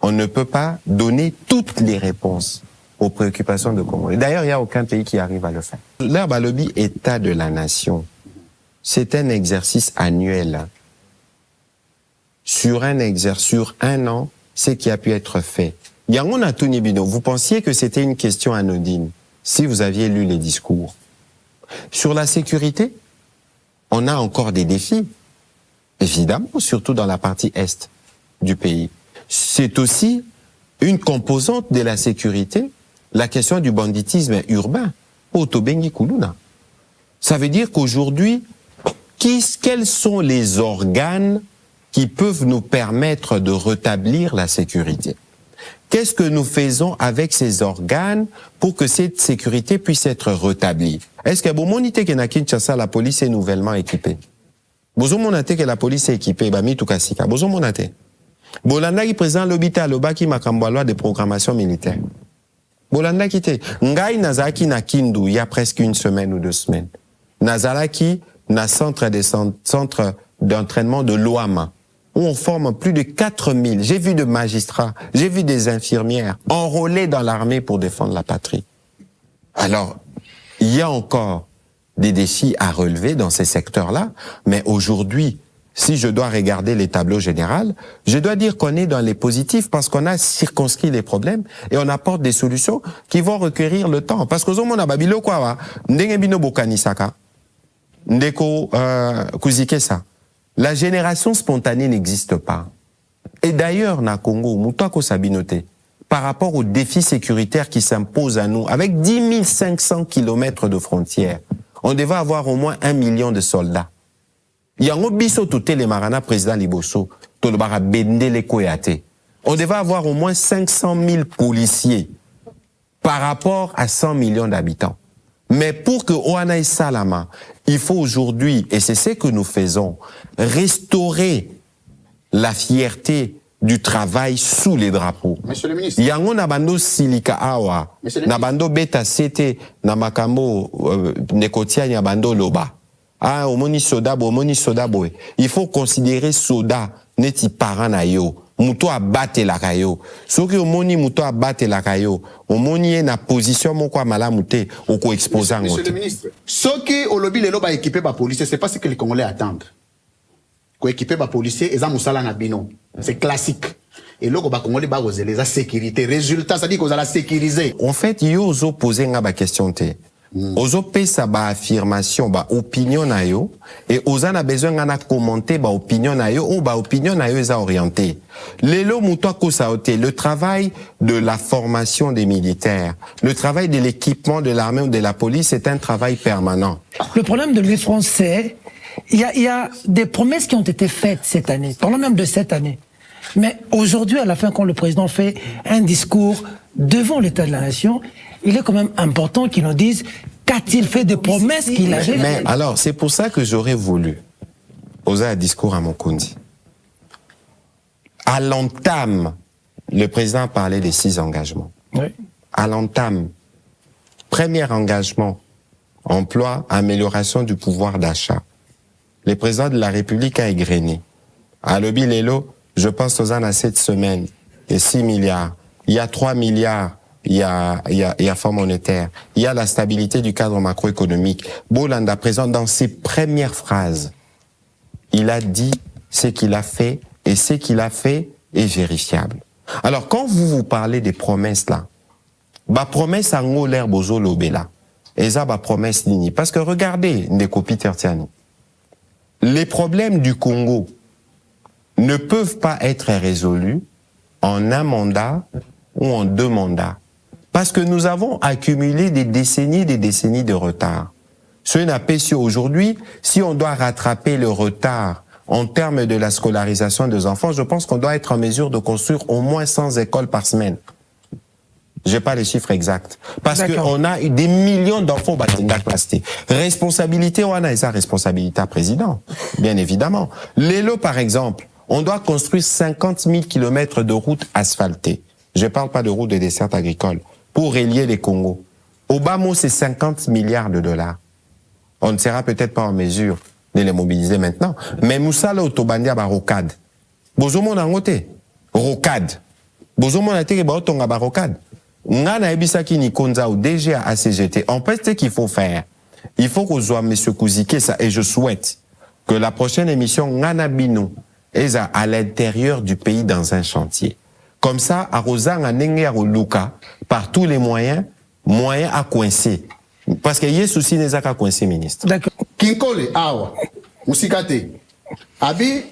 on ne peut pas donner toutes les réponses aux préoccupations de Congolais. D'ailleurs, il n'y a aucun pays qui arrive à le faire. L'herbe à lobby État de la nation, c'est un exercice annuel. Sur un an, ce qui a pu être fait. Yangon Tony Bino, vous pensiez que c'était une question anodine si vous aviez lu les discours. Sur la sécurité, on a encore des défis, évidemment, surtout dans la partie est du pays. C'est aussi une composante de la sécurité, la question du banditisme urbain. Otobengi Kuluna. Ça veut dire qu'aujourd'hui, quels sont les organes qui peuvent nous permettre de rétablir la sécurité? Qu'est-ce que nous faisons avec ces organes pour que cette sécurité puisse être rétablie? Est-ce que vous monitez que na Kinshasa, la police est nouvellement équipée? Vous monitez que la police est équipée, bah, mi tukasika. Vous monitez. Bolanda qui présente l'hôpital, l'oba qui m'a loi de programmation militaire. Bolanda qui te. Ngai nazaki na Kindu, il y a presque une semaine ou 2 semaines. Nazalaki, na centre d'entraînement de l'OAMA, où on forme plus de 4000. J'ai vu de magistrats, j'ai vu des infirmières enrôlées dans l'armée pour défendre la patrie. Alors, il y a encore des défis à relever dans ces secteurs-là, mais aujourd'hui, si je dois regarder les tableaux généraux, je dois dire qu'on est dans les positifs parce qu'on a circonscrit les problèmes et on apporte des solutions qui vont requérir le temps. Parce qu'au moment babilo quoi, ndenge bino bokanisaka, ndeko kuzikesa. La génération spontanée n'existe pas. Et d'ailleurs, na Congo, Moutouako Sabinote, par rapport aux défis sécuritaires qui s'imposent à nous, avec 10 500 kilomètres de frontières, on devait avoir au moins 1 million de soldats. Yango biso touté les marana président Liboso, tolobara bendele koyate. On devait avoir au moins 500 000 policiers par rapport à 100 millions d'habitants. Mais pour que Oana et Salama, il faut aujourd'hui, et c'est ce que nous faisons, restaurer la fierté du travail sous les drapeaux. Monsieur le ministre. Yango nabando silika awa, nabando beta sete, namakamo nekotia nabando loba. Ah, omoni soda boy. Il faut considérer soda neti parent na yo. Muto a battre la kayo. Soki omoni muto a battre la kayo. Omoni na position moko malamu te oko exposer ngote. Monsieur le ministre, soki olobi lelo ba équiper ba policier, c'est pas ce que les Congolais attendent. Ko équiper ba policier eza musala na bino. C'est classique. Et loko ba Congolais ba ozeler la sécurité. Résultat, ça dit qu'on la sécuriser. En fait, yo ozo poser nga ba question te. Ozo pesa ba affirmation, ba opinion na yo, et oza na besoin ngana commenter ba opinion na yo, ou ba opinion na yo eza orienté. Lelo mutoa kosaote, le travail de la formation des militaires, le travail de l'équipement de l'armée ou de la police, c'est un travail permanent. Le problème de Louis français, il y a des promesses qui ont été faites cette année, parlons même de cette année. Mais aujourd'hui, à la fin, quand le président fait un discours devant l'État de la Nation, il est quand même important qu'il nous dise qu'a-t-il fait des promesses qu'il avait Mais faites. alors, c'est pour ça que j'aurais voulu oser un discours à Mokundi. À l'entame, le président parlait des 6 engagements. Oui. À l'entame, premier engagement, emploi, amélioration du pouvoir d'achat. Le président de la République a égrené. À Lobi Lelo, je pense aux ans à cette semaine, il y a 6 milliards, il y a 3 milliards, il y a fonds monétaire, il y a la stabilité du cadre macroéconomique. Bolanda, présent dans ses premières phrases, il a dit ce qu'il a fait, et ce qu'il a fait est vérifiable. Alors, quand vous parlez des promesses là, ba promesse en haut l'air bozo lobela, et ça ba promesse nini. Parce que regardez, Ndeko Peter Tiani, les problèmes du Congo ne peuvent pas être résolus en un mandat ou en 2 mandats. Parce que nous avons accumulé des décennies de retard. Ce n'a pas su aujourd'hui, si on doit rattraper le retard en termes de la scolarisation des enfants, je pense qu'on doit être en mesure de construire au moins 100 écoles par semaine. J'ai pas les chiffres exacts. Parce qu'on a des millions d'enfants batinga plasté. Responsabilité, on a sa responsabilité à président, bien évidemment. L'élo, par exemple, on doit construire 50 000 kilomètres de routes asphaltées. Je parle pas de routes de dessert agricole. Pour relier les Congos. Au bas mot, c'est 50 milliards de dollars. On ne sera peut-être pas en mesure de les mobiliser maintenant. Mais Moussa Autobandia ba rocade. Bozomo na ngote. Rocade. Bozomo na teke ba otonga ba rocade. Ngana ebisaki ni konza ou DG à ACGT. En fait, ce qu'il faut faire, il faut qu'on soit M. Kouzike ça, et je souhaite que la prochaine émission Ngana Bino est à l'intérieur du pays dans un chantier. Comme ça, à Rosan, à Nenge, à Luka, par tous les moyens à coincer. Parce qu'il y a souci n'est pas coincé, ministre. D'accord. Kinkole, awa, Mousikate, Abi,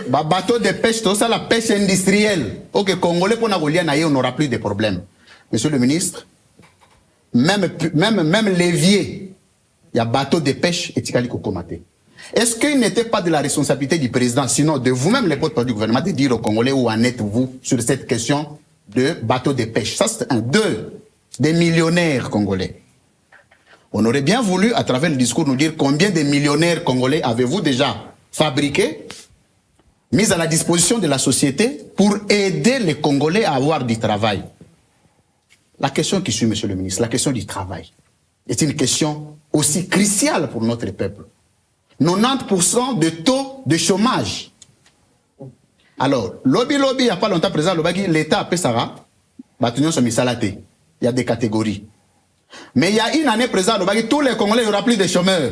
bateau de pêche, tout ça, la pêche industrielle. Ok, Congolais, pour on n'aura plus de problèmes. Monsieur le ministre, même l'évier, il y a bateau de pêche et Tikali Kokomate. Est-ce qu'il n'était pas de la responsabilité du président, sinon de vous-même, les porte-parole du gouvernement, de dire aux Congolais où en êtes-vous sur cette question de bateau de pêche? Ça, c'est un. Deux, des millionnaires congolais. On aurait bien voulu, à travers le discours, nous dire combien de millionnaires congolais avez-vous déjà fabriqués, mis à la disposition de la société pour aider les Congolais à avoir du travail. La question qui suit, monsieur le ministre, la question du travail, est une question aussi cruciale pour notre peuple. 90% de taux de chômage. Alors, il n'y a pas longtemps, président, l'État a fait ça, il y a des catégories. Mais il y a une année, président, tous les Congolais, il n'y aura plus de chômeurs.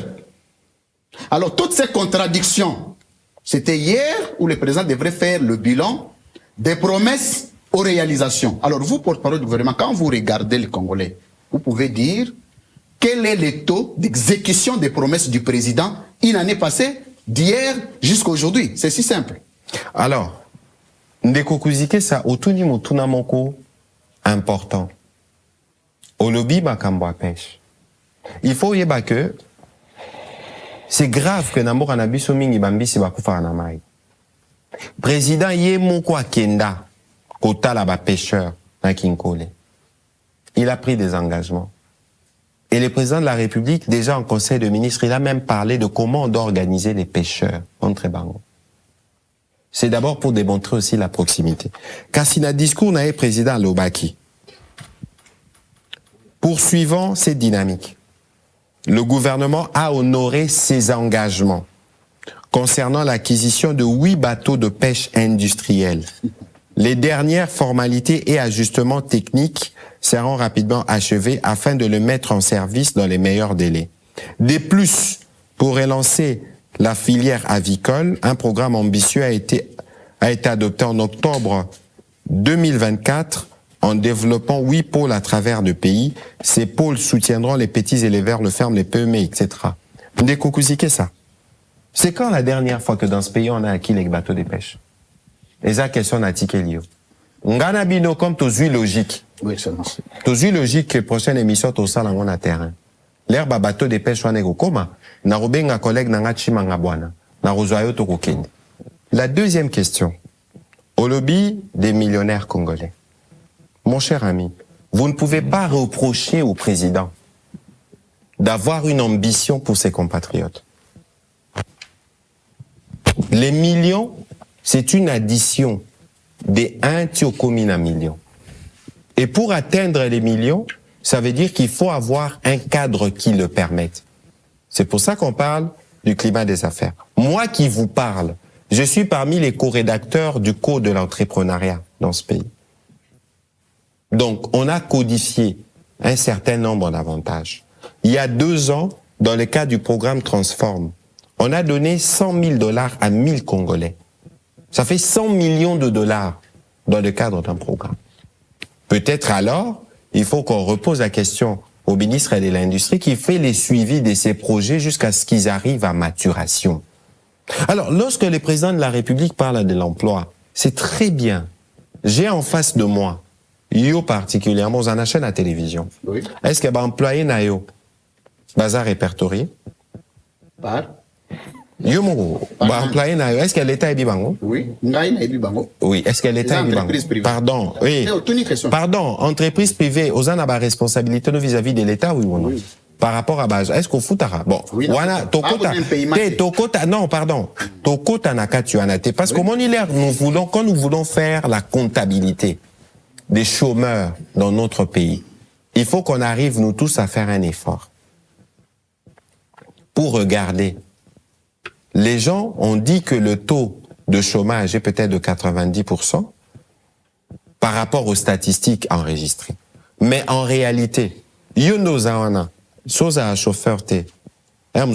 Alors, toutes ces contradictions, c'était hier où le président devrait faire le bilan des promesses aux réalisations. Alors, vous, porte-parole du gouvernement, quand vous regardez les Congolais, vous pouvez dire quel est le taux d'exécution des promesses du président une année passée, d'hier jusqu'à aujourd'hui. C'est si simple. Alors, Ndeko Kouzike, ça, otuni motuna moko, important. Au lobby, makambo à pêche. Il faut y que c'est grave que Nambo Kanabiso mingi bambisi bakufa na mai. Président yé moko akenda kota la ba pêcheur na Kinkole. Il a pris des engagements. Et le président de la République, déjà en conseil de ministres, il a même parlé de comment on doit organiser les pêcheurs entre Bango. C'est d'abord pour démontrer aussi la proximité. Car si le discours n'a pas président Lobaki, poursuivant cette dynamique, le gouvernement a honoré ses engagements concernant l'acquisition de 8 bateaux de pêche industriels. Les dernières formalités et ajustements techniques seront rapidement achevés afin de le mettre en service dans les meilleurs délais. De plus, pour relancer la filière avicole, un programme ambitieux a été adopté en octobre 2024 en développant 8 pôles à travers le pays. Ces pôles soutiendront les petits éleveurs, le ferme, les PME, etc. Ndeko Kouzike, ça. C'est quand la dernière fois que dans ce pays on a acquis les bateaux de pêche? Et ça, question n'a tiqué lieu. Ngana bino comme tous logique. Oui, excellence. Tous logique que prochaine émission tout ça dans mon terrain. L'air bateau de pêche wane gokoma. Na robenga collègue na ngachi mangabwana. Na rozoayo to kokende. La deuxième question. Au lobby des millionnaires congolais. Mon cher ami, vous ne pouvez pas reprocher au président d'avoir une ambition pour ses compatriotes. Les millions, c'est une addition des 1 tiocomine à millions. Et pour atteindre les millions, ça veut dire qu'il faut avoir un cadre qui le permette. C'est pour ça qu'on parle du climat des affaires. Moi qui vous parle, je suis parmi les co-rédacteurs du Code de l'entrepreneuriat dans ce pays. Donc, on a codifié un certain nombre d'avantages. Il y a 2 ans, dans le cadre du programme Transform, on a donné $100 000 à 1000 Congolais. Ça fait 100 millions de dollars dans le cadre d'un programme. Peut-être alors, il faut qu'on repose la question au ministre de l'Industrie qui fait les suivis de ces projets jusqu'à ce qu'ils arrivent à maturation. Alors, lorsque le président de la République parle de l'emploi, c'est très bien. J'ai en face de moi, yo particulièrement, on a chaîne à télévision. Oui. Est-ce qu'il y a employé na yo bazar répertorié? Par Yo mo ba employé na yo, est-ce que l'État est bibango? Oui, ngai na yebi bango. Oui, est-ce que l'État est bibango? Entreprise privée. Pardon, oui. Tony question. Pardon, entreprise privée, aux a ba responsabilité vis-à-vis de l'État, oui ou non? Oui. Par rapport à base, est-ce qu'on fout bon, oui, wana tokota, tokota, non, pardon, tokota nakatu anate, parce qu'au Monilaire, quand nous voulons faire la comptabilité des chômeurs dans notre pays, il faut qu'on arrive, nous tous, à faire un effort. Pour regarder. Les gens ont dit que le taux de chômage est peut-être de 90% par rapport aux statistiques enregistrées. Mais en réalité, yono zawana, soza a chauffeur te,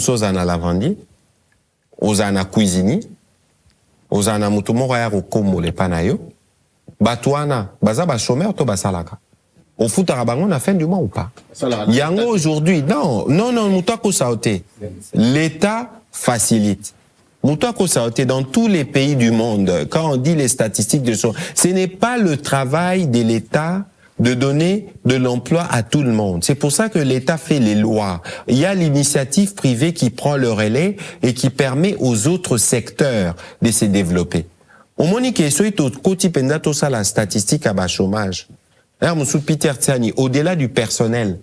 soza na lavandi, oza na cuisini, oza na mutumo ya komo le panayo, batouana, baza ba chômeur to basalaka. Au foot arabango na fin du mois ou pas? Yango aujourd'hui, non, moutako saoté. L'État facilite. Moutako saoté dans tous les pays du monde, quand on dit les statistiques de chômage, ce n'est pas le travail de l'État de donner de l'emploi à tout le monde. C'est pour ça que l'État fait les lois. Il y a l'initiative privée qui prend le relais et qui permet aux autres secteurs de se développer. Au monique, ça la statistique à bas chômage. Peter Tsiani, au-delà du personnel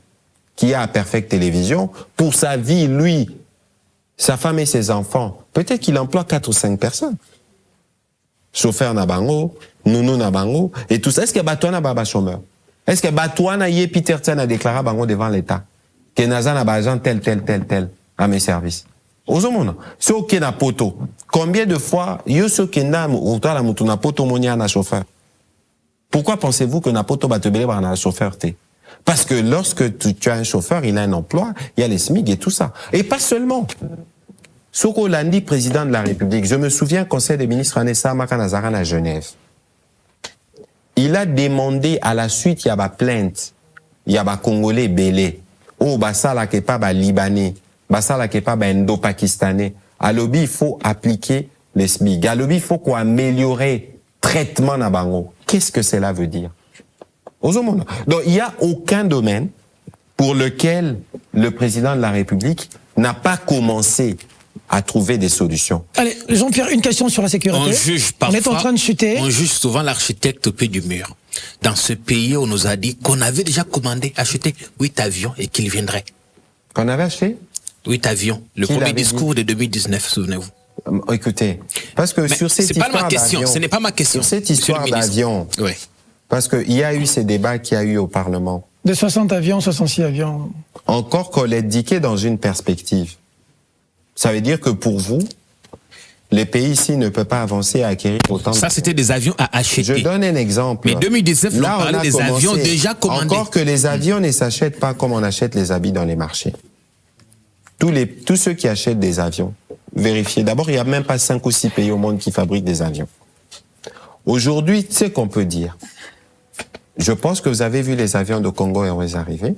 qui a à Perfect Télévision, pour sa vie, lui, sa femme et ses enfants, peut-être qu'il emploie 4 ou 5 personnes. Chauffeur Nabango, Nounou Nabango, et tout ça. Est-ce que Batouana Baba chômeur? Est-ce que Batouana Yé Peter Tsiani a déclaré Bango devant l'État? Que Nazan a agent tel, à mes services. Ozomona. C'est ok na poto. Combien de fois, yo so kenam, ou toi la mutuna poto monia na chauffeur? Pourquoi pensez-vous que Napoto Batebele va un chauffeur T? Parce que lorsque tu as un chauffeur, il a un emploi, il y a les SMIC et tout ça. Et pas seulement. Soko Landi, président de la République, je me souviens, conseil des ministres Anessa Makanazaran à Genève. Il a demandé à la suite, il y a ba plainte, il y a ba Congolais belé, oh basala ke pas ba Libanais, basala ke pas ba Indo-Pakistanais. À l'obi, il faut appliquer les SMIC. À l'obi, il faut qu'on améliore traitement na bango. Qu'est-ce que cela veut dire? Donc, il n'y a aucun domaine pour lequel le président de la République n'a pas commencé à trouver des solutions. Allez, Jean-Pierre, une question sur la sécurité. On est en train de chuter. On juge souvent l'architecte au pied du mur. Dans ce pays, on nous a dit qu'on avait déjà commandé, acheté 8 avions et qu'ils viendraient. Qu'on avait acheté 8 avions. Le premier discours de 2019, souvenez-vous. Écoutez, parce que sur cette histoire pas ma question, ce n'est pas ma question. Sur cette histoire d'avion, oui. Parce qu'il y a eu ces débats qu'il y a eu au Parlement. De 60 avions, 66 avions. Encore qu'on l'indiquait dans une perspective. Ça veut dire que pour vous, les pays ici ne peuvent pas avancer à acquérir autant de... Ça, c'était des avions à acheter. Je donne un exemple. Mais 2019, là, on parlait des avions déjà commandés. Encore que les avions ne s'achètent pas comme on achète les habits dans les marchés. Tous ceux qui achètent des avions, vérifiez. D'abord, il n'y a même pas 5 ou 6 pays au monde qui fabriquent des avions. Aujourd'hui, tu sais qu'on peut dire. Je pense que vous avez vu les avions de Congo Airways arriver.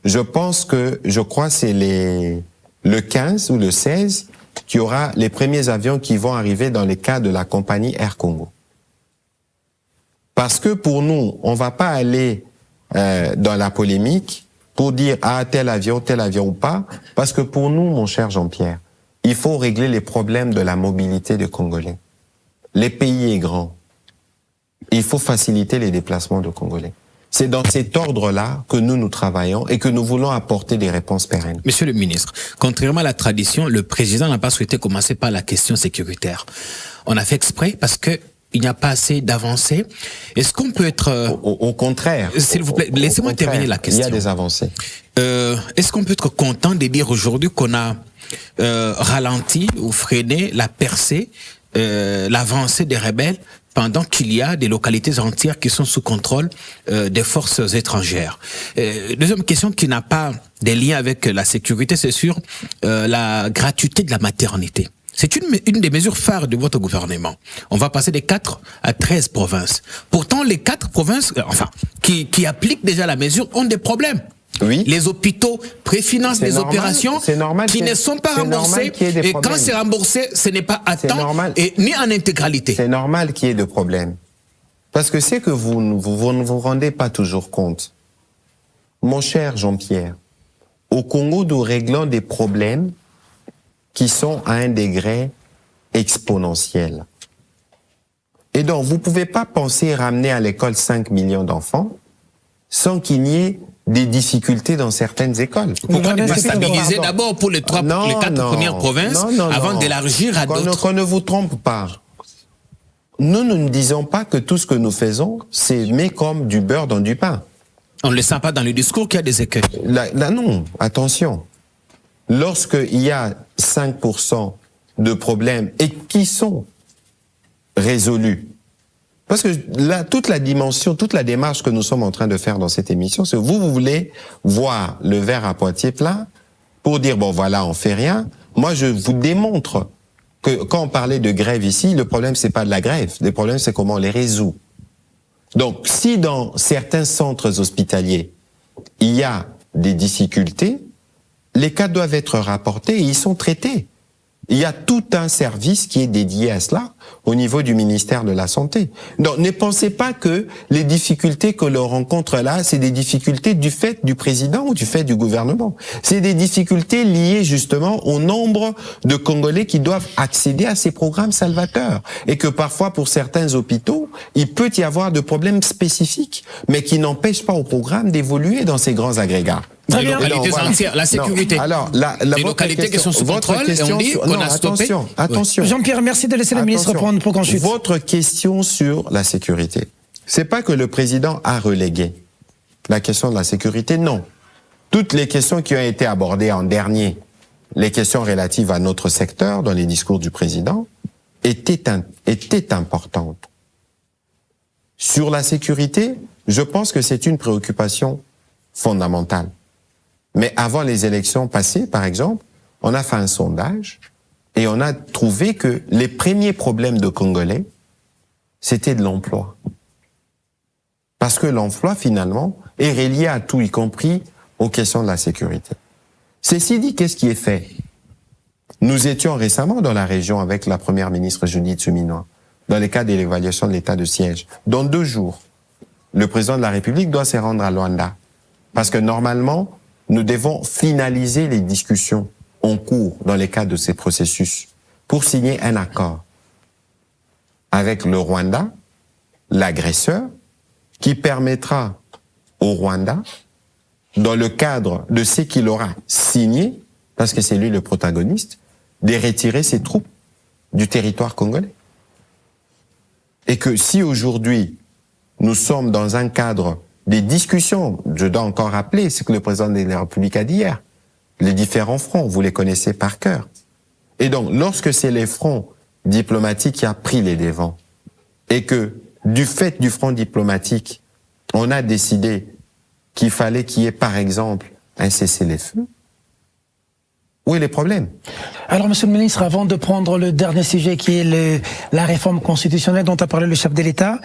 Je crois c'est le 15 ou le 16 qu'il y aura les premiers avions qui vont arriver dans les cas de la compagnie Air Congo. Parce que pour nous, on va pas aller dans la polémique pour dire tel avion ou pas. Parce que pour nous, mon cher Jean-Pierre, il faut régler les problèmes de la mobilité des Congolais. Le pays est grand. Il faut faciliter les déplacements de Congolais. C'est dans cet ordre-là que nous travaillons et que nous voulons apporter des réponses pérennes. Monsieur le ministre, contrairement à la tradition, le président n'a pas souhaité commencer par la question sécuritaire. On a fait exprès parce que il n'y a pas assez d'avancées. Est-ce qu'on peut être... Au contraire. S'il vous plaît, laissez-moi terminer la question. Il y a des avancées. Est-ce qu'on peut être content de dire aujourd'hui qu'on a ralenti ou freiné la percée, l'avancée des rebelles pendant qu'il y a des localités entières qui sont sous contrôle des forces étrangères. Deuxième question qui n'a pas de lien avec la sécurité, c'est sur la gratuité de la maternité. C'est une des mesures phares de votre gouvernement. On va passer de 4 à 13 provinces. Pourtant, les 4 provinces, qui appliquent déjà la mesure, ont des problèmes. Oui. Les hôpitaux préfinancent des opérations qui ne sont pas remboursées. Et quand c'est remboursé, ce n'est pas à temps et ni en intégralité. C'est normal qu'il y ait des problèmes. Parce que c'est que vous ne vous rendez pas toujours compte. Mon cher Jean-Pierre, au Congo, nous réglons des problèmes qui sont à un degré exponentiel. Et donc, vous pouvez pas penser ramener à l'école 5 millions d'enfants sans qu'il n'y ait des difficultés dans certaines écoles. Pourquoi ne pas Pardon. stabiliser d'abord pour les 4 premières provinces avant d'élargir à d'autres? Qu'on ne vous trompe pas. Nous ne disons pas que tout ce que nous faisons, c'est mais comme du beurre dans du pain. On ne le sent pas dans le discours qu'il y a des écueils. Là, non, attention. Lorsqu'il y a 5% de problèmes et qui sont résolus, parce que là, toute la dimension, toute la démarche que nous sommes en train de faire dans cette émission, c'est vous voulez voir le verre à moitié plein pour dire, bon voilà, on fait rien. Moi, je vous démontre que quand on parlait de grève ici, le problème, c'est pas de la grève. Le problème, c'est comment on les résout. Donc, si dans certains centres hospitaliers, il y a des difficultés, les cas doivent être rapportés et ils sont traités. Il y a tout un service qui est dédié à cela au niveau du ministère de la Santé. Donc, ne pensez pas que les difficultés que l'on rencontre là, c'est des difficultés du fait du président ou du fait du gouvernement. C'est des difficultés liées justement au nombre de Congolais qui doivent accéder à ces programmes salvateurs. Et que parfois, pour certains hôpitaux, il peut y avoir de problèmes spécifiques, mais qui n'empêchent pas au programme d'évoluer dans ces grands agrégats. Les localités entières, la sécurité. Non. Alors, les localités qui sont sous contrôle, et on dit qu'on a stoppé. Attention. Jean-Pierre, merci de laisser le ministre prendre pour qu'ensuite. Votre question sur la sécurité, c'est pas que le président a relégué la question de la sécurité, non. Toutes les questions qui ont été abordées en dernier, les questions relatives à notre secteur dans les discours du président, étaient importantes. Sur la sécurité, je pense que c'est une préoccupation fondamentale. Mais avant les élections passées, par exemple, on a fait un sondage et on a trouvé que les premiers problèmes de Congolais, c'était de l'emploi. Parce que l'emploi, finalement, est relié à tout, y compris aux questions de la sécurité. Ceci dit, qu'est-ce qui est fait? Nous étions récemment dans la région avec la première ministre Judith Suminwa, dans le cadre de l'évaluation de l'état de siège. Dans 2 jours, le président de la République doit se rendre à Luanda. Parce que normalement, nous devons finaliser les discussions en cours dans le cadre de ces processus pour signer un accord avec le Rwanda, l'agresseur, qui permettra au Rwanda, dans le cadre de ce qu'il aura signé, parce que c'est lui le protagoniste, de retirer ses troupes du territoire congolais. Et que si aujourd'hui, nous sommes dans un cadre des discussions, je dois encore rappeler ce que le président de la République a dit hier, les différents fronts, vous les connaissez par cœur. Et donc, lorsque c'est les fronts diplomatiques qui a pris les devants, et que du fait du front diplomatique, on a décidé qu'il fallait qu'il y ait, par exemple, un cessez-le-feu, où est le problème? Alors, Monsieur le Ministre, avant de prendre le dernier sujet qui est la réforme constitutionnelle dont a parlé le chef de l'État,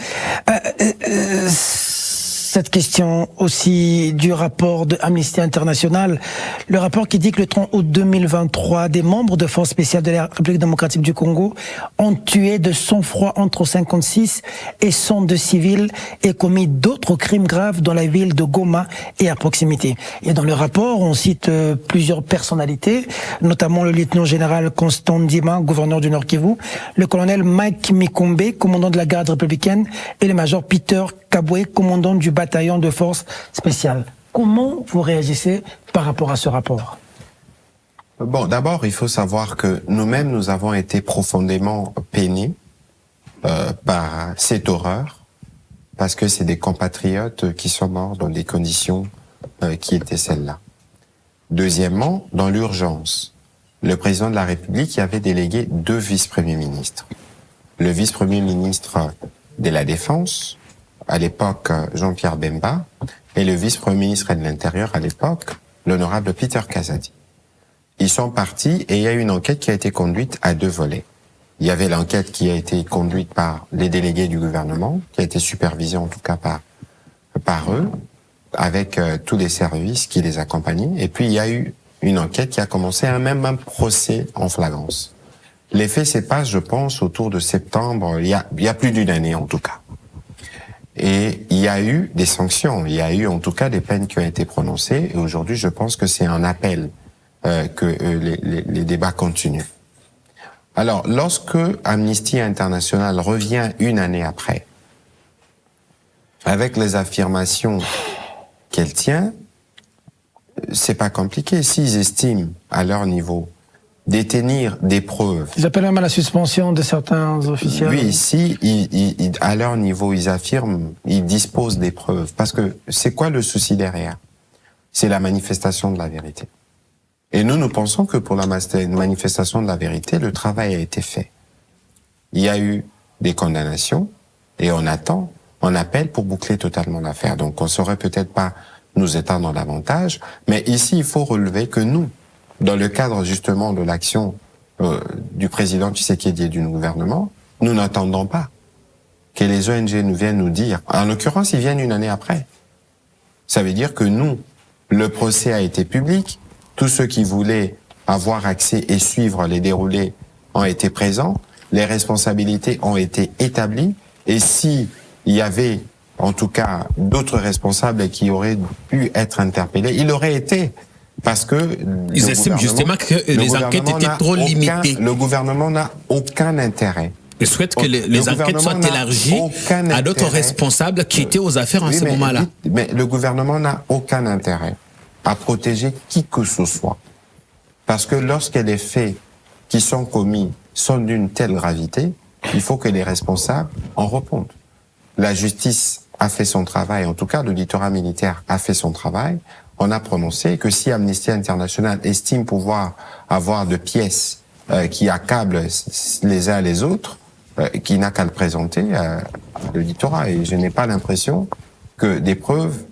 cette question aussi du rapport de Amnesty International, le rapport qui dit que le 30 août 2023, des membres de forces spéciales de la République démocratique du Congo ont tué de sang-froid entre 56 et 102 civils et commis d'autres crimes graves dans la ville de Goma et à proximité. Et dans le rapport, on cite plusieurs personnalités, notamment le lieutenant-général Constant Ndima, gouverneur du Nord Kivu, le colonel Mike Mikombe, commandant de la garde républicaine, et le major Peter Kabwe, commandant du bataillon de forces spéciales. Comment vous réagissez par rapport à ce rapport? Bon, d'abord, il faut savoir que nous-mêmes, nous avons été profondément peinés par cette horreur, parce que c'est des compatriotes qui sont morts dans des conditions qui étaient celles-là. Deuxièmement, dans l'urgence, le président de la République y avait délégué 2 vice-premiers ministres. Le vice-premier ministre de la Défense, à l'époque Jean-Pierre Bemba, et le vice-premier ministre de l'Intérieur à l'époque, l'honorable Peter Kazadi. Ils sont partis et il y a une enquête qui a été conduite à 2 volets. Il y avait l'enquête qui a été conduite par les délégués du gouvernement, qui a été supervisée en tout cas par eux, avec tous les services qui les accompagnaient. Et puis il y a eu une enquête qui a commencé même un procès en flagrance. Les faits se passent, je pense, autour de septembre, il y a plus d'une année en tout cas. Et il y a eu des sanctions, il y a eu en tout cas des peines qui ont été prononcées. Et aujourd'hui, je pense que c'est un appel que les débats continuent. Alors, lorsque Amnesty International revient une année après, avec les affirmations qu'elle tient, c'est pas compliqué. S'ils estiment, à leur niveau, détenir des preuves. Ils appellent même à la suspension de certains officiels. Oui, si à leur niveau, ils affirment, ils disposent des preuves. Parce que c'est quoi le souci derrière? C'est la manifestation de la vérité. Et nous pensons que pour la manifestation de la vérité, le travail a été fait. Il y a eu des condamnations et on attend, on appelle pour boucler totalement l'affaire. Donc on saurait peut-être pas nous étendre davantage, mais ici il faut relever que nous, dans le cadre justement de l'action du président Tshisekedi et du gouvernement, nous n'attendons pas que les ONG nous viennent nous dire. En l'occurrence, ils viennent une année après. Ça veut dire que nous, le procès a été public, tous ceux qui voulaient avoir accès et suivre les déroulés ont été présents, les responsabilités ont été établies, et si il y avait en tout cas d'autres responsables qui auraient pu être interpellés, il aurait été. Parce que ils estiment justement que les enquêtes étaient trop limitées. Le gouvernement n'a aucun intérêt. Ils souhaitent que les enquêtes soient élargies à d'autres responsables qui étaient aux affaires en ce moment-là. Mais le gouvernement n'a aucun intérêt à protéger qui que ce soit. Parce que lorsque les faits qui sont commis sont d'une telle gravité, il faut que les responsables en répondent. La justice a fait son travail, en tout cas l'auditorat militaire a fait son travail. On a prononcé que si Amnesty International estime pouvoir avoir de pièces qui accablent les uns les autres, qui n'a qu'à le présenter à l'auditorat. Et je n'ai pas l'impression que des preuves,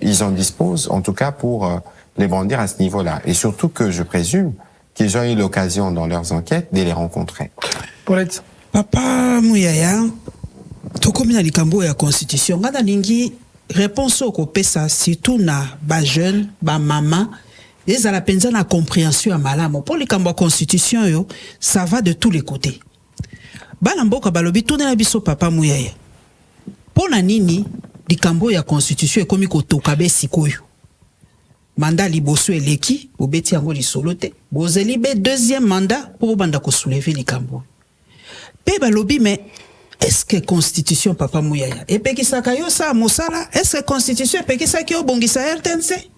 ils en disposent, en tout cas pour les brandir à ce niveau-là. Et surtout que je présume qu'ils ont eu l'occasion dans leurs enquêtes de les rencontrer. Paulette. Papa Mouyaya, tokomi na likambo ya constitution, ngana lingi réponse au pesa surtout na ba jeune, ba maman, ezala penza na compréhension ya malamo. Pour likambo ya constitution yo, ça va de tous les côtés. Bana mboka balobi tuna na biso papa Mouyaya. Pona nini likambo ya constitution ekomi kotoka be sikoyo? Mandat liboso eleki, bobeti yango lisolo te. Bozeli be deuxième mandat pour banda ko soulever likambo. Pe balobi mais est-ce que constitution papa Mouyaya epekisaka yo sa mosala? Est-ce que constitution epekisaki yo bongisa RTNC?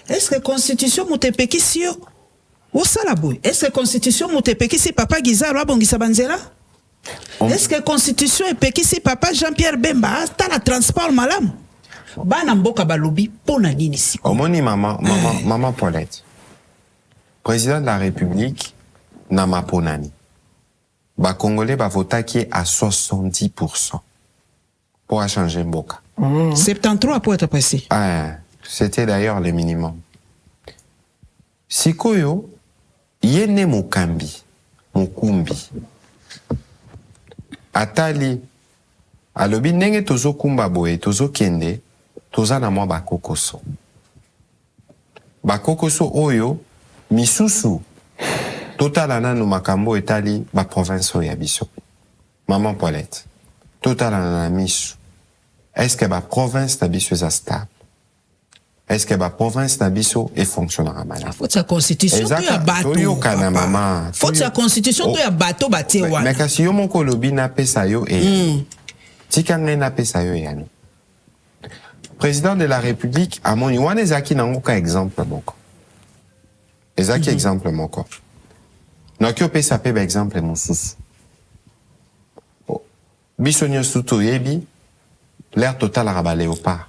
Est-ce que constitution mutepekisi yo osala boy? Est-ce que constitution mutepekisi papa Gizaro abongisa banzela? Est-ce que constitution epekisi papa Jean-Pierre Bemba ata la transport malamu? Bana mboka balobi pona nini siko? Omoni maman Paulette. Président de la République n'a ma ponani. Ba Congolais ba votaki à 70% pour changer Mboka. 73 pour être précis. Ah, c'était d'ailleurs le minimum. Sikoyo, yene Mukumbi. Atali, alobi nenge tozo kumba boye, tozo kende, toza na mwa bakokoso. Bakokoso oyo, misusu, totala nanu makambo etali ba province oyo ya biso. Maman Paulette, totala na misu. Est-ce que ba province na biso est stable? Est-ce que ba province na biso est fonctionnera mal? Faut sa constitution to ya bato. Faut sa constitution to ya bato batie wana. Mais kasi yo moko lobi na pesa yo e. Tika ngai na pesa yo yani. Président de la République amoni wana ezaki nango ka exemple moko. Ezaki exemple moko. Naki opesa pe ba exemple mosusu. Biso nyonso toyebi l'air total araba léopard.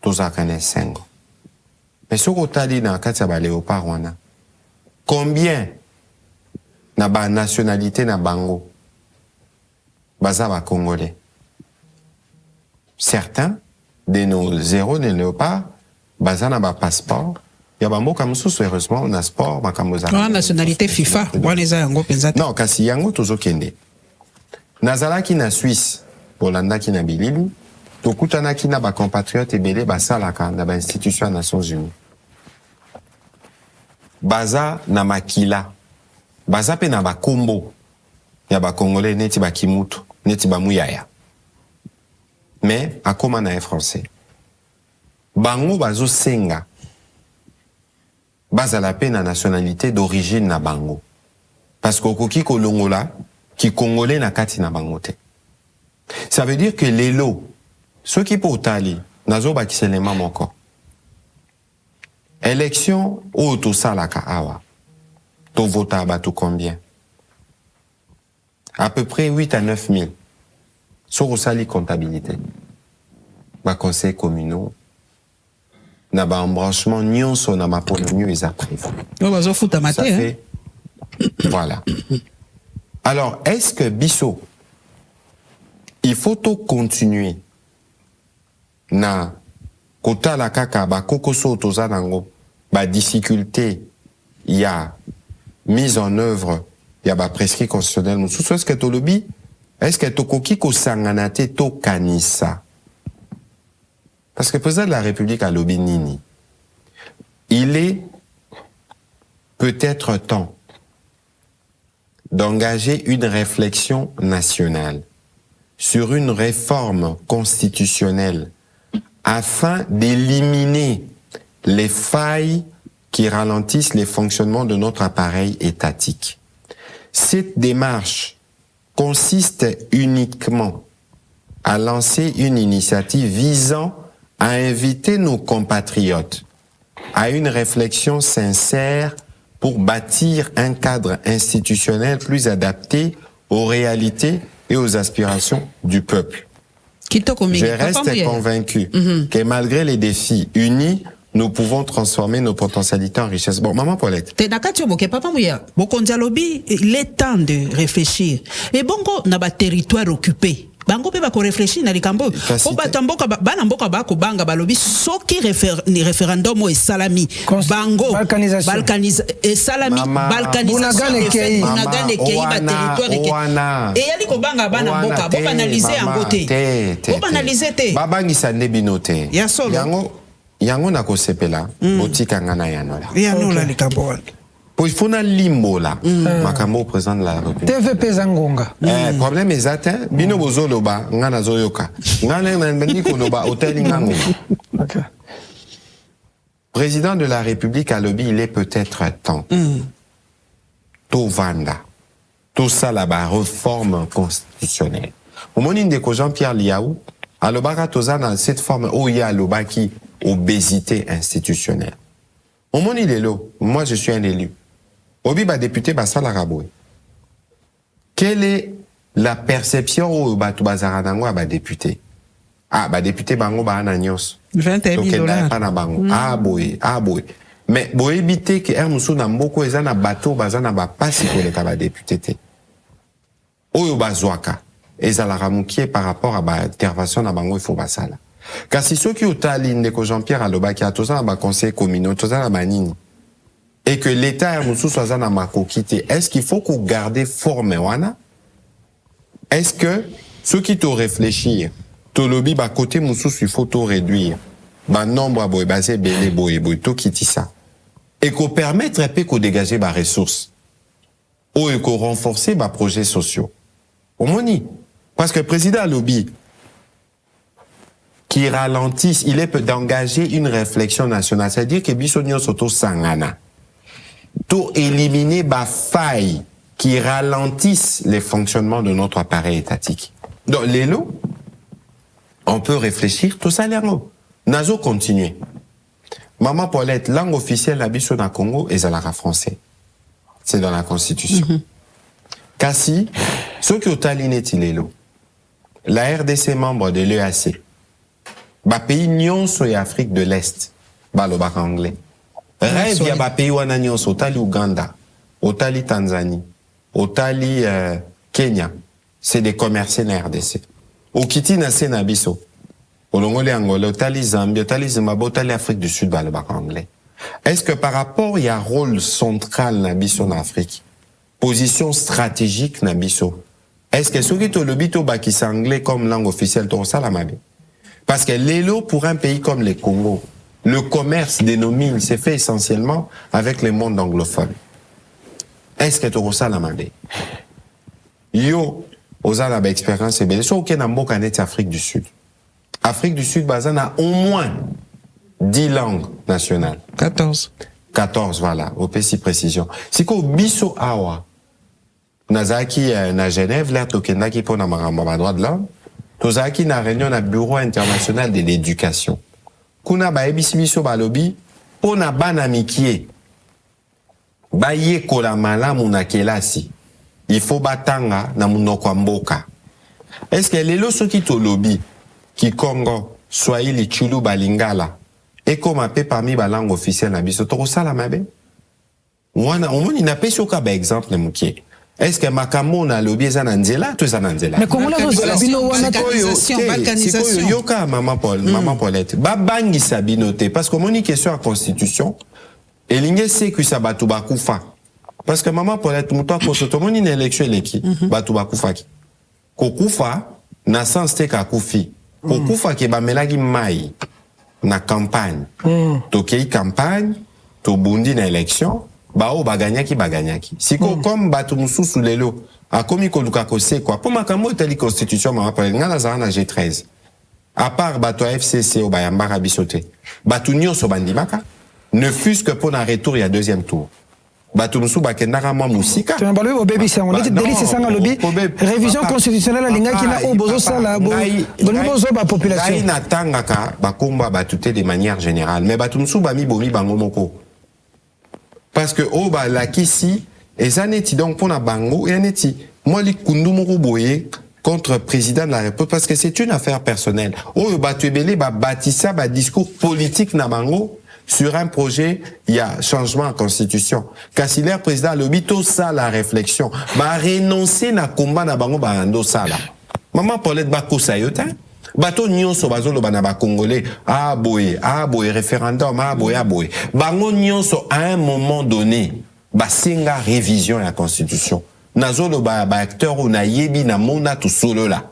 Tozaka na sengo. Mais soko otali na kati ya ba léopard wana. Combien na ba nationalité na bango baza ba Congolais? Certains de nos héros de léopard baza na ba passeport. Ya ba mboka mosusu heureusement na sport makambo za. La nationalité FIFA wana eza yango penza. Non, kasi yango tozokende. Nazalaki na Suisse, bolandaki na bilili, tokutanaki na ba compatriotes ebele basalaka na ba institution ya Nations Unies. Baza na makila, baza pe na ba kombo ya ba Congolais neti ba Kimutu, neti ba Mouyaya. Mais akoma na français. Bango bazo senga bazala pe na nationalité d'origine na bango. Parce qu'au koki kolongola, qui congolais na kati na bango te. Ça veut dire que les lots, ceux qui pour tali, nazo bakiselema moko. Élection, ou tout ça la ka awa. To vota ba tout combien? À peu près 8 à 9 000. Sur au sali comptabilité. Ba conseil communaux. Na ba embranchement nyonso na ma polonio ils apprivent. Ça fait, voilà. Alors, est-ce que Bisso, il faut tout continuer na kota la kaka ba kokoso toza nango ba difficulté il y a mise en œuvre il y a ba prescrit constitutionnel mususu est-ce que to lobby est-ce que to koki ko sanganate to kanisa parce que le président de la République a lobby nini il est peut-être temps d'engager une réflexion nationale sur une réforme constitutionnelle afin d'éliminer les failles qui ralentissent les fonctionnements de notre appareil étatique. Cette démarche consiste uniquement à lancer une initiative visant à inviter nos compatriotes à une réflexion sincère pour bâtir un cadre institutionnel plus adapté aux réalités et aux aspirations du peuple. Je reste convaincu que malgré les défis unis, nous pouvons transformer nos potentialités en richesse. Bon, maman Paulette. Il est temps de réfléchir. Et bongo na ba territoire occupé. Bango pe ba ko réfléchir na likambo. O batamboka bana mboka ba ko banga balobi soki référendum o salami. Bango balkanisation et salami balkanisation unagane kei ba territoire et yali ko banga bana mboka bo banaliser en côté. Bo banaliser te. Ba bangisa nebinote. Yango na ko sepela botika ngana yanola. Yanola likambo. Pour il faut na limbo là, makambo président de la République. TVP Zangonga. Problème exact, bino bozoloba ngana zoyoka. Ngana nbendi koloba hôtel ngango. Président de la République à lobby, il est peut-être temps. To vanda. Tout ça là-bas, réforme constitutionnelle. Au moment de Jean-Pierre Liaou, à l'obara tozana cette forme où il y a l'obaki obésité institutionnelle. Au moment il est là, moi je suis un élu. Obi ba député ba sala raboué. Quelle est la perception au ba tubazaranango ba député? Ah ba député bango ba ananyos. 21 000 $. Pas na bango. Ah boy. Mais bo éviter que un musu na mboko ezana bateau bazana ba pasi pour les ba député té. Oyo ba zwaka ezala ramukie par rapport à ba intervention na bango il faut ba sala. Kasi ceux qui ont talindé que Jean-Pierre Alobaki a tous un conseil communal, tous un manini, et que l'État est moussou soit un makokité, est-ce qu'il faut qu'on garde forme wana? Est-ce que ceux qui t'ont réfléchi, t'ont lobby ba côté moussou il faut tout réduire, ba nombre à boy basé belé boy tout quitter ça, et qu'on permettre qu'on dégager ba ressources, ou et qu'on renforcer ba projets sociaux. Au moni, parce que le président a lobby qui ralentissent, il est d'engager une réflexion nationale. C'est-à-dire que Bissonio Soto Sangana, tout éliminer ba failles qui ralentissent les fonctionnements de notre appareil étatique. Donc, les lots, on peut réfléchir, tout ça, l'ango. Nazo continuer. Maman Paulette, langue officielle à Bisso na Congo est la français. C'est dans la Constitution. Kassi, ceux qui ont taliné les lots, la RDC membre de l'EAC, ba pays nyonso ya Afrique de l'Est ba lo baka anglais rêve ya ba pays wana nyonso otali Uganda otali Tanzanie otali Kenya c'est des commerçants na RDC okiti na se na biso olongoli Angola otali Zambie otali Zimbabwe otali Afrique du Sud ba lo baka anglais. Est-ce que par rapport il y a rôle central na biso na Afrique position stratégique na biso est-ce que ceux qui to lobi to ba ki anglais comme langue officielle to ça la mabe? Parce que l'élo pour un pays comme le Congo, le commerce de nos mines s'est fait essentiellement avec le monde anglophone. Est-ce que tu as ça la main? Yo, osa la expérience et bien, soit aucun ambo canet Afrique du Sud. Afrique du Sud, bazan a au moins 10 langues nationales. 14. 14, voilà, au si précision. C'est qu'au biso awa, nazaki na Genève, l'air tokendaki pour na maramba droit de l'homme, tozaki na réunion na bureau international de l'éducation. Kuna ba ebisi biso ba lobby, pour na bana mikie, ba yekola malamu na kelasi, il faut batanga na munoko mboka. Est-ce que les loso qui to lobby, qui Congo, Swahili, Chulu, Balingala, et comme appelé parmi la langue officielle na biso, to ça la mabe? Wana, on n'a pas sur cas exemple mukie. Est-ce que makamo na lobby za nanzela, to za nanzela? Mais comment la Balkanisation, balkanisation balkanisation. Yoka maman Paul, maman Paulette. Ba bangi sabinote parce que mon question à constitution et l'ingé c'est que ça batu bakufa. Parce que maman Paulette muto ko soto moni na élection eleki batu bakufa ki. Kokufa na sens te ka kufi. Kokufa ke ba melagi mai na campagne. Tokei campagne, to bundi na élection, ba o baganyaki. Siko comme batu mususu lelo. A komi koluka kose quoi. Pour makambo tali constitution maman Paulette ngana za na G13. À part bato FCC au bayambara bisote. Batu nyonso bandimaka. Ne fût-ce que pour un retour, il y a deuxième tour. Batumsu bakendara mwa musika. Tu m'as parlé au baby, c'est on dit délit c'est ça dans le lobby. Révision constitutionnelle linga qui na obozo ça là bon. Bozo ba population. Ngai na tangaka bakomba batute de manière générale, mais batumsu bami bomi bango moko. Parce que o ba lakisi ezaneti donc pour na bango et aneti moi li kundu moko boye contre président de la République parce que c'est une affaire personnelle. O batu ebele ba batissa ba discours politique na bango. Sur un projet, il y a changement en constitution. Kassiler président lobby tout ça la réflexion. Ba renoncer na combat na bango ba ando ça là. Maman Paulette ba kosa yota. Bato nyonso bazolo bana ba congolais boy référendum boy. Bango nyonso à un moment donné ba senga révision la constitution. Nazolo ba acteur ou na yebi na mona tout solo là.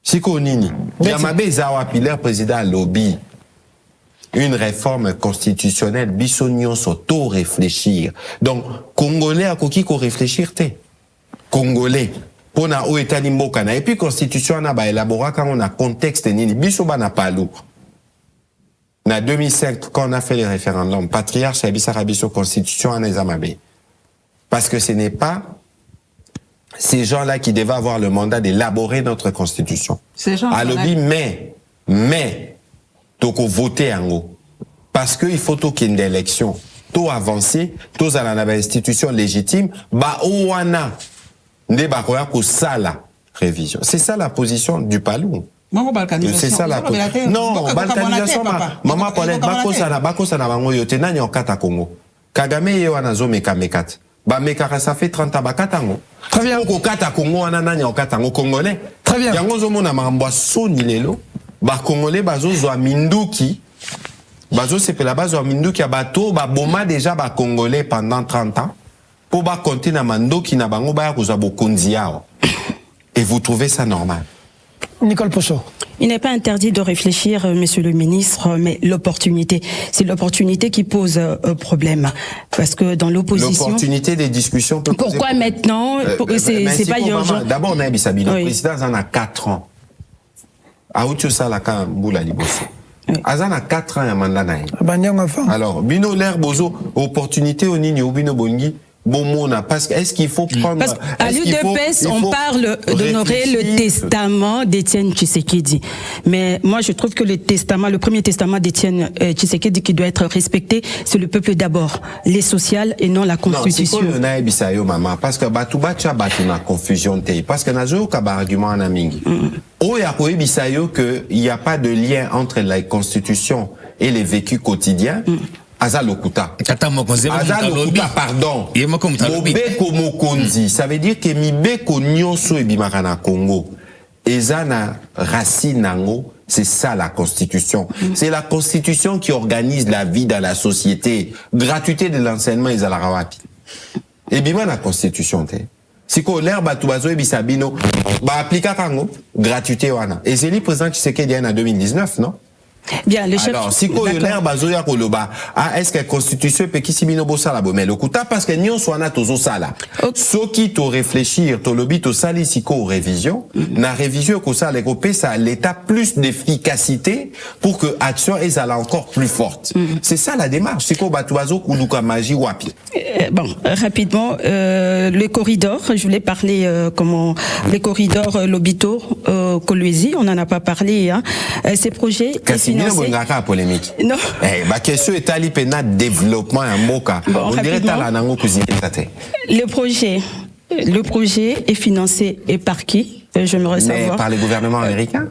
Siko nini. Yamabe zawa piler président lobby. Une réforme constitutionnelle, bisognon s'auto réfléchir. Donc, Congolais a koki ko réfléchir te. Congolais. Pour na o état nimbokana. Et puis, constitution na ba élabora quand on a contexte nini. Biso ba na palou. Na 2005, quand on a fait les référendums, patriarche Abissa Rabiso constitution en Ezamabe. Parce que ce n'est pas ces gens-là qui devaient avoir le mandat d'élaborer notre constitution. Ces gens à lobby, mais, toko voter en haut. Parce que il faut qu'il y ait une élection. Tout avancer, tout à la institution légitime, ba ouana, ne ba koya ko sala révision. C'est ça la position du Palou. C'est ça la position. Non, balkanisation, maman Paulette, bako sana bango yote nani okata Congo. Kagame ye wana zo mekat. Ba mekara ça fait 30 ans bakatango. Très bien. Ko kata Congo wana nani okatango congolais. Très bien. Yango zo mona mambwa soni lelo. Ba congolais bazo zo minduki. Bazo c'est la base zo minduki bato ba boma déjà ba congolais pendant 30 ans. Pour ba compter na mandoki na bango ba ko zo bokonzi yao. Et vous trouvez ça normal? Nicole Posso. Il n'est pas interdit de réfléchir, monsieur le ministre, mais l'opportunité, c'est l'opportunité qui pose problème. Parce que dans l'opposition... L'opportunité des discussions peut poser Pourquoi problème. maintenant? C'est pas urgent. D'abord, on a Bissabino. Oui. Le président en a 4 ans. Aoutou Salaka Mboula Liboso. Azan a 4 ans, il y a mandat naï. Alors, Bino l'air bozo, opportunité au Nini, au Bino Bongi, bon mona, parce que est-ce qu'il faut prendre... Parce qu'à l'UDPS, on parle d'honorer le testament d'Étienne Tshisekedi. Mais moi, je trouve que le premier testament d'Étienne Tshisekedi qui doit être respecté, c'est le peuple d'abord, les sociales et non la constitution. Non, c'est quoi le bisayo, maman? Parce que batubacha batu na confusion te. Parce que nazo kaba argument en amingi. Oh, ya koe bisayo que il n'y a pas de lien entre la constitution et les vécus quotidiens. Aza lokuta. Aza lokuta, pardon. Mobeko mokonzi. Ça veut dire que mibeko nyonso ebimaka na Congo. Ezana racine nango, c'est ça la constitution. C'est la constitution qui organise la vie dans la société. Gratuité de l'enseignement ezala rawapi. Ebima la constitution te. Si ko l'air batubazo ebisabino, ba applica kango, gratuité wana. Et c'est lui président Tshisekedi en 2019, non? Bien, le chef. Alors, si ko yoner bazoya koloba, est-ce que la constitution peut qui sibino bosala bo mais le kuta parce que nyon so na tozo sala. Soki to réfléchir, to lobi to sali siko révision, na révision ko ça les copé ça l'état plus d'efficacité pour que action est encore plus forte. C'est ça la démarche. Siko batuazo kuluka magie wapi. Bon, rapidement, le corridor, je voulais parler les corridors Lobito, Kolwezi, on n'en a pas parlé. Hein. Ces projets financés... polémique. Non. Ma question est allée pénal développement un moka. Bon, on dirait le projet est financé et par qui? J'aimerais savoir. Par le gouvernement américain?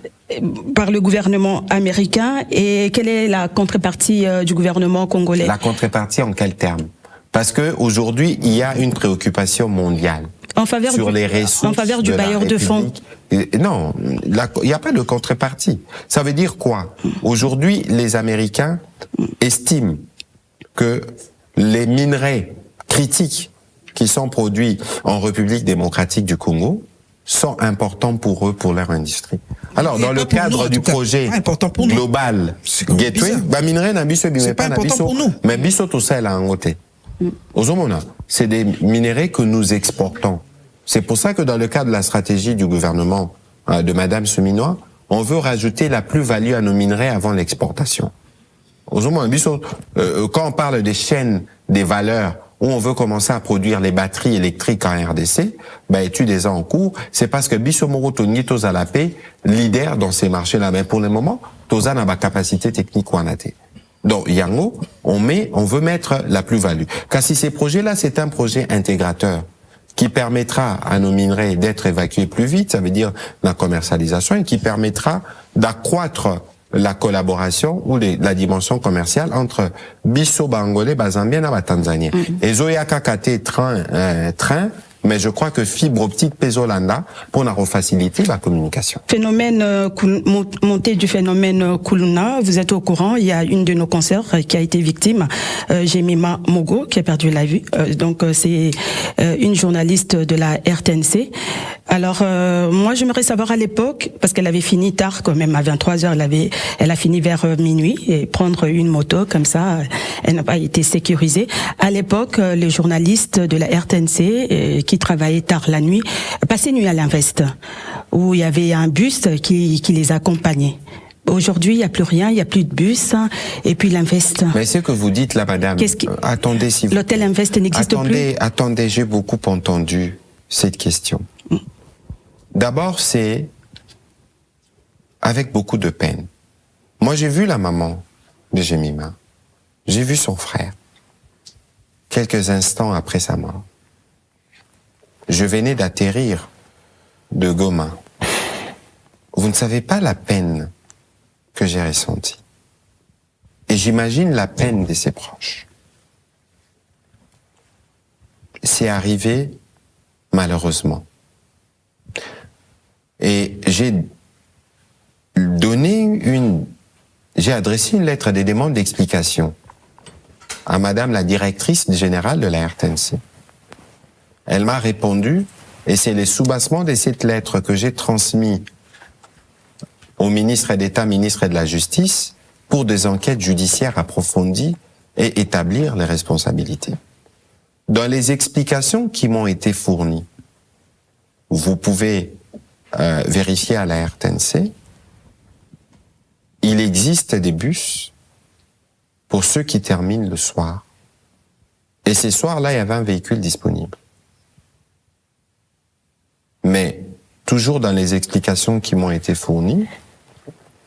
Par le gouvernement américain. Et quelle est la contrepartie du gouvernement congolais? La contrepartie en quel terme? Parce que aujourd'hui, il y a une préoccupation mondiale en faveur sur les ressources en faveur du bailleur de fonds. Non, il n'y a pas de contrepartie. Ça veut dire quoi? Aujourd'hui, les Américains estiment que les minerais critiques qui sont produits en République démocratique du Congo sont importants pour eux, pour leur industrie. Alors, dans le cadre du projet global Gateway, minerais n'a pas important pour nous. Mais biso tout ça là en côté. C'est des minéraux que nous exportons. C'est pour ça que dans le cadre de la stratégie du gouvernement de Madame Seminois, on veut rajouter la plus-value à nos minerais avant l'exportation. Quand on parle des chaînes des valeurs où on veut commencer à produire les batteries électriques en RDC, études est en cours, c'est parce que Bissomoro Tony Tozalapé leader dans ces marchés-là. Mais pour le moment, Toza n'a pas capacité technique ou en athée. Donc, Yango, on veut mettre la plus-value. Car si ces projets-là, c'est un projet intégrateur qui permettra à nos minerais d'être évacués plus vite, ça veut dire la commercialisation, et qui permettra d'accroître la collaboration ou la dimension commerciale entre Bisso Bangolais, Bazambien et Tanzanie. Et Zoyaka Kate train, mais je crois que fibre optique Pézolanda pour faciliter la communication. Montée du phénomène Kuluna, vous êtes au courant, il y a une de nos consoeurs qui a été victime, Jemima Mogo, qui a perdu la vue. Donc c'est une journaliste de la RTNC. Alors moi j'aimerais savoir à l'époque, parce qu'elle avait fini tard quand même, à 23h, elle a fini vers minuit, et prendre une moto comme ça, elle n'a pas été sécurisée. À l'époque, les journalistes de la RTNC qui travaillaient tard la nuit, passaient nuit à l'Invest, où il y avait un bus qui les accompagnait. Aujourd'hui, il n'y a plus rien, il n'y a plus de bus, et puis l'Invest. Mais ce que vous dites là, madame, attendez si vous... L'hôtel Invest n'existe plus. Attendez, j'ai beaucoup entendu cette question. D'abord, c'est avec beaucoup de peine. Moi, j'ai vu la maman de Jemima. J'ai vu son frère. Quelques instants après sa mort. Je venais d'atterrir de Goma. Vous ne savez pas la peine que j'ai ressentie. Et j'imagine la peine de ses proches. C'est arrivé, malheureusement. Et j'ai adressé une lettre de demande d'explication à madame la directrice générale de la RTNC. Elle m'a répondu, et c'est les soubassements de cette lettre que j'ai transmis au ministre d'État, ministre de la Justice, pour des enquêtes judiciaires approfondies et établir les responsabilités. Dans les explications qui m'ont été fournies, vous pouvez vérifier à la RTNC, il existe des bus pour ceux qui terminent le soir. Et ces soirs-là, il y avait un véhicule disponible. Mais, toujours dans les explications qui m'ont été fournies,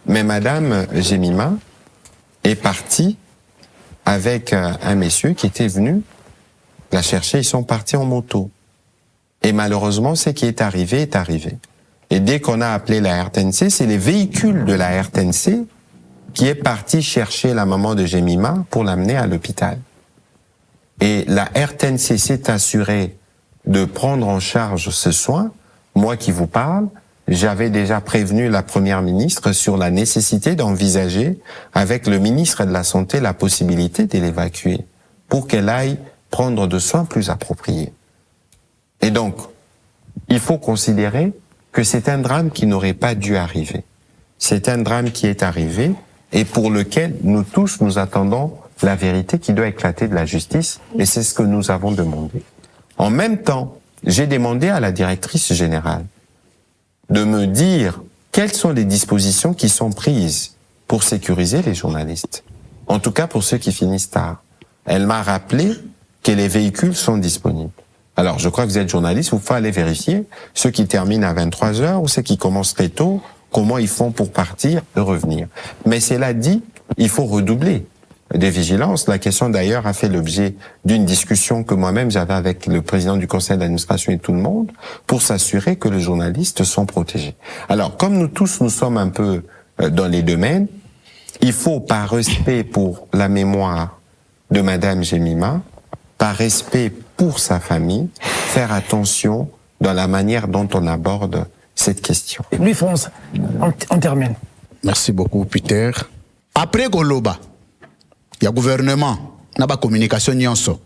mais madame Jemima est partie avec un monsieur qui était venu la chercher. Ils sont partis en moto. Et malheureusement, ce qui est arrivé est arrivé. Et dès qu'on a appelé la RTNC, c'est les véhicules de la RTNC qui est parti chercher la maman de Jemima pour l'amener à l'hôpital. Et la RTNC s'est assurée de prendre en charge ce soin. Moi qui vous parle, j'avais déjà prévenu la première ministre sur la nécessité d'envisager avec le ministre de la Santé la possibilité de l'évacuer pour qu'elle aille prendre de soins plus appropriés. Et donc, il faut considérer que c'est un drame qui n'aurait pas dû arriver. C'est un drame qui est arrivé et pour lequel nous tous nous attendons la vérité qui doit éclater de la justice, et c'est ce que nous avons demandé. En même temps, j'ai demandé à la directrice générale de me dire quelles sont les dispositions qui sont prises pour sécuriser les journalistes. En tout cas pour ceux qui finissent tard. Elle m'a rappelé que les véhicules sont disponibles. Alors, je crois que vous êtes journaliste, vous pouvez aller vérifier ceux qui terminent à 23h ou ceux qui commencent très tôt, comment ils font pour partir et revenir. Mais cela dit, il faut redoubler de vigilance. La question d'ailleurs a fait l'objet d'une discussion que moi-même j'avais avec le président du conseil d'administration et tout le monde pour s'assurer que les journalistes sont protégés. Alors, comme nous tous, nous sommes un peu dans les domaines, il faut, par respect pour la mémoire de Madame Jemima, par respect pour sa famille, faire attention dans la manière dont on aborde cette question. Louis-France, on termine. Merci beaucoup, Peter. Après Goloba, il y a gouvernement, il y a communication nyonso.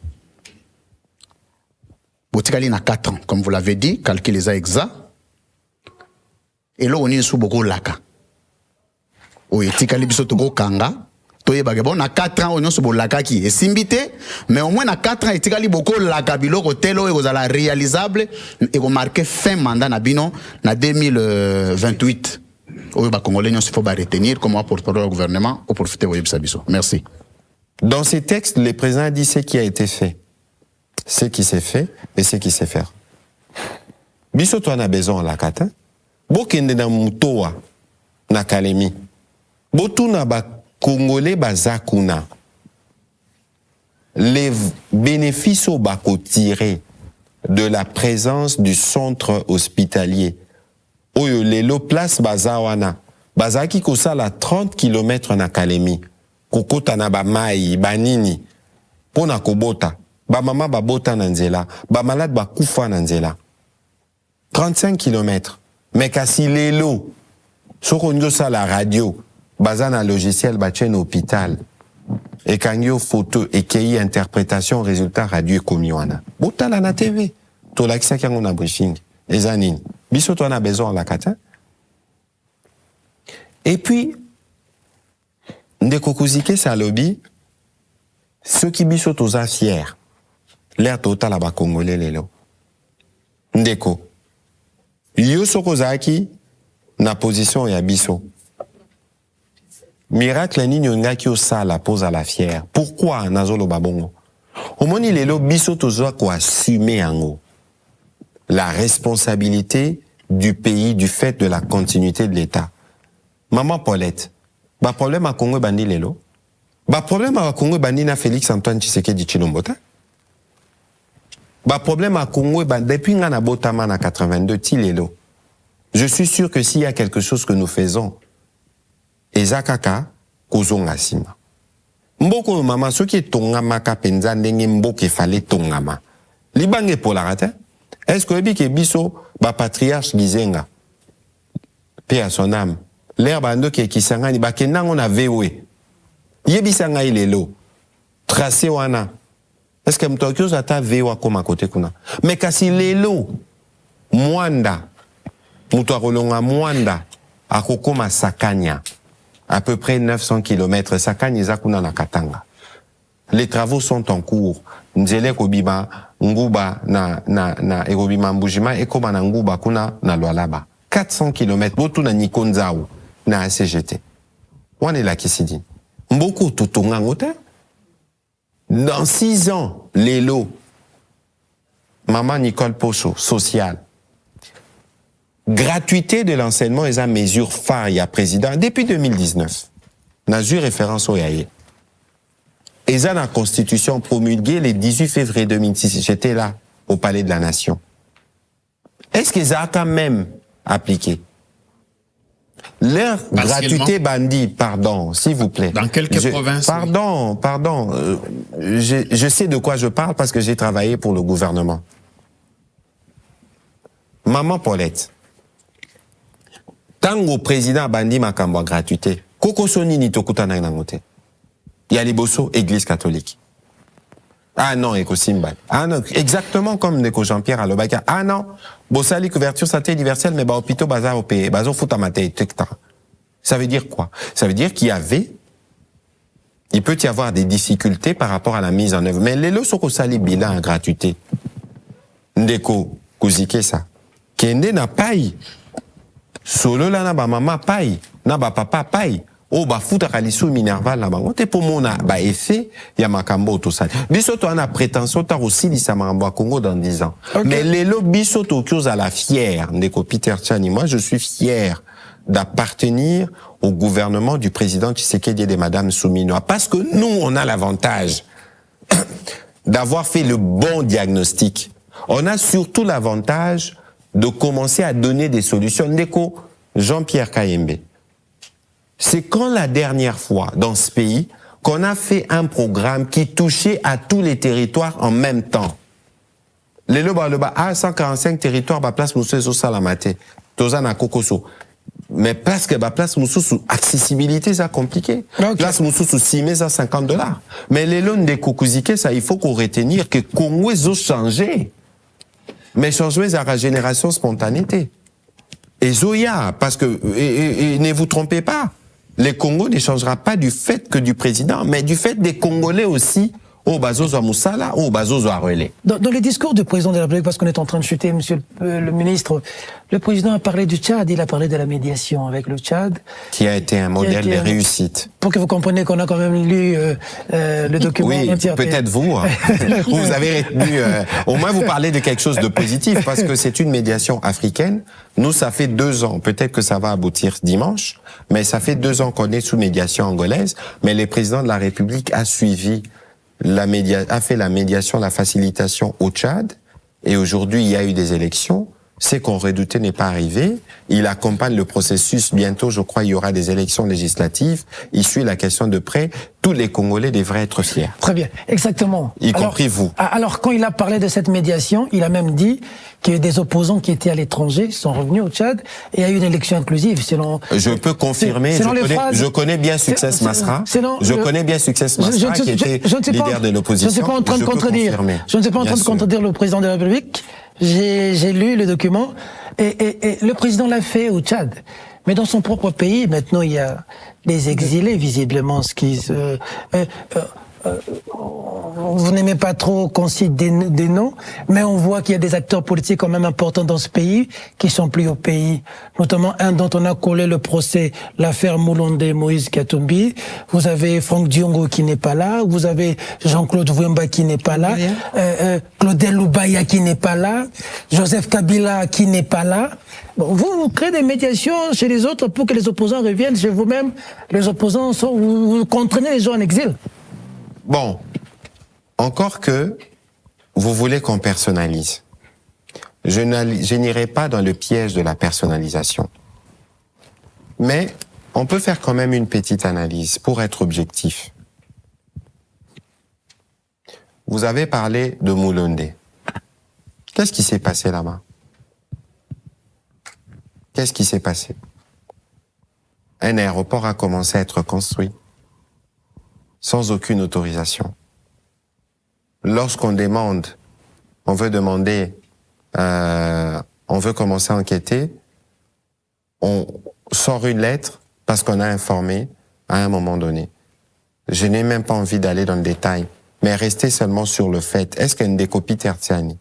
Botikali na 4 ans, comme vous l'avez dit, calculez ça exact. Et là, on est sous beaucoup laka. Oye tikali biso toko kanga. On a 4 ans, on est sur la kaki et simbité, mais au moins on a 4 ans, et tikali beaucoup la kabilo kotelo et vous allez réalisable et vous marquez fin mandat na bino na 2028. Oye ba congolais il faut retenir comme porte-parole au gouvernement au profiter oye biso. Merci. Dans ces textes, le président a dit ce qui a été fait, ce qui s'est fait et ce qui s'est fait. Biso to na besoin la kata. Bokende na mutoa na kalemi. Botu na ba Congolais bazakuna. Les bénéfices au bako tirés de la présence du centre hospitalier. Oyo lelo place bazawana. Bazaki kosala 30 km na Kalemi. Kokota na ba mai, banini. Pona kobota. Ba mama ba bota na nzela. Ba malade ba kufa na nzela. 35 km. Mais kasi lelo. Soko nyo sa la radio. Bazana logiciel bachen hôpital. Et kangyo photo et kei interprétation résultat radio komiwana. Botala na TV. To lakisa kyango na briefing. Ezanini. Biso to na besoin la kata. Et puis ndeko kuzike sa lobby ceux qui biso toza fier. L'air total ba congolais lelo. Ndeko. Yo soko zaki na position ya biso. Miracle nini ngaki osala pose à la fière. Pourquoi nazolo babongo? Omoni lelo biso tozoa ko assumer yango la responsabilité du pays du fait de la continuité de l'État. Maman Paulette, ba problème à Congo bandi lelo. Ba problème à Congo bandi na Félix Antoine Tshisekedi Tshilombo ta. Ba problème à Congo depuis ngana botama na 82 ti lelo. Je suis sûr que s'il y a quelque chose que nous faisons ezakaka kozonga sima. Mboko mama soki tongama ka penza ndenge mboke fallait tongama. Libange polarate. Est-ce que ebike biso ba patriarche Gizenga paix à son âme. L'air bando ki kisangani ba kenango na vewe. Yebisanga ilelo. Tracé wana. Est-ce que mtokyo zata vewa koma kote kuna. Mais kasi lelo Mwanda muto akolonga Mwanda akokoma Sakanya. À peu près 900 km. Sakanya zakuna na Katanga. Les travaux sont en cours. Nzele kobima nguba na ekobima mbujima ekoma na nguba kuna na Lualaba. 400 km. Botu na Nikonzao na ACGT. Wane la kisidi. Mboko tutonga ngote. Dans 6 ans, Lelo, Maman Nicole Pocho, social. Gratuité de l'enseignement est une mesure phare, il y a président, depuis 2019. N'a eu référence au yaye. Et ça, la constitution promulguée le 18 février 2006. J'étais là, au Palais de la Nation. Est-ce que ça a quand même appliqué? Leur gratuité bandit, pardon, s'il vous plaît. Dans quelques provinces? Pardon, je sais de quoi je parle parce que j'ai travaillé pour le gouvernement. Maman Paulette, tango président bandi makambo gratuité, koko soni ni tokuta na nangote. Il y a les bosso, église catholique. Ah non, Eko Simbal. Ah non, exactement comme Neko Jean-Pierre à l'Obaka. Ah non, Bossali couverture santé universelle, mais bah hôpitaux bazar au pays, bazo fout à ma tête, etc. Ça veut dire quoi? Ça veut dire qu'il y avait il peut y avoir des difficultés par rapport à la mise en œuvre. Mais les leçons qu'on sali bilan à gratuité. Ndeko, kuzike ça. Kende na paille. Solo la na ba mama paille. Na ba papa paille. Oh, ba futa kalisu minerval na ba. On te pour mon ba effet, ya makambo to sali. Biso to ana prétention ta aussi li samamba Congo dans 10 ans. Okay. Mais les lo biso to kyos à la fière. Ndeko Peter Tchani, moi je suis fier d'appartenir au gouvernement du président Tshisekedi et de Madame Souminoa. Parce que nous, on a l'avantage d'avoir fait le bon diagnostic. On a surtout l'avantage de commencer à donner des solutions. Ndeko, Jean-Pierre Kayembe, c'est quand la dernière fois dans ce pays qu'on a fait un programme qui touchait à tous les territoires en même temps. Les loba 145 territoires, place Moussou Salamate, Tozana Kokoso. Mais parce que place Moussou accessibilité ça compliqué. Okay. Place Moussou simé ça $50. Mais les loans de Kokouzike ça il faut qu'on retenir que Congo ont changé. Mais changement à la génération spontanéité. Et Zoya parce que et ne vous trompez pas, le Congo ne changera pas du fait que du président, mais du fait des Congolais aussi. Dans le discours du président de la République, parce qu'on est en train de chuter, monsieur le ministre, le président a parlé du Tchad, il a parlé de la médiation avec le Tchad. Qui a été un modèle de réussite. Pour que vous compreniez qu'on a quand même lu le document oui, entier. Peut-être vous. Hein. Vous avez retenu. Au moins, vous parlez de quelque chose de positif, parce que c'est une médiation africaine. Nous, ça fait 2 ans. Peut-être que ça va aboutir dimanche, mais ça fait 2 ans qu'on est sous médiation angolaise. Mais le président de la République a suivi a fait la médiation, la facilitation au Tchad, et aujourd'hui il y a eu des élections. Ce qu'on redoutait n'est pas arrivé. Il accompagne le processus. Bientôt, je crois, il y aura des élections législatives. Il suit la question de près. Tous les Congolais devraient être fiers. Très bien, exactement. Y compris vous. Alors, quand il a parlé de cette médiation, il a même dit que des opposants qui étaient à l'étranger sont revenus au Tchad et il y a eu une élection inclusive. Selon, je peux confirmer. Je connais bien Success Masra. Je connais bien Success Masra qui était leader de l'opposition. Je ne suis pas en train de contredire. Je ne suis pas en train de contredire le président de la République. J'ai lu le document et le président l'a fait au Tchad. Mais dans son propre pays, maintenant, il y a des exilés, visiblement, ce qui vous n'aimez pas trop qu'on cite des noms, mais on voit qu'il y a des acteurs politiques quand même importants dans ce pays qui sont plus au pays. Notamment un dont on a collé le procès, l'affaire Moulonde Moïse Katumbi. Vous avez Franck Diongo qui n'est pas là. Vous avez Jean-Claude Wemba qui n'est pas là. Claudel Loubaya qui n'est pas là. Joseph Kabila qui n'est pas là. Bon, vous créez des médiations chez les autres pour que les opposants reviennent chez vous-même. Les opposants vous contraignez les gens en exil. Bon, encore que vous voulez qu'on personnalise. Je n'irai pas dans le piège de la personnalisation. Mais on peut faire quand même une petite analyse pour être objectif. Vous avez parlé de Moulonde. Qu'est-ce qui s'est passé là-bas? Qu'est-ce qui s'est passé? Un aéroport a commencé à être construit sans aucune autorisation. Lorsqu'on demande, on veut commencer à enquêter, on sort une lettre parce qu'on a informé à un moment donné. Je n'ai même pas envie d'aller dans le détail, mais rester seulement sur le fait. Est-ce qu'il y a une décopie tertiani?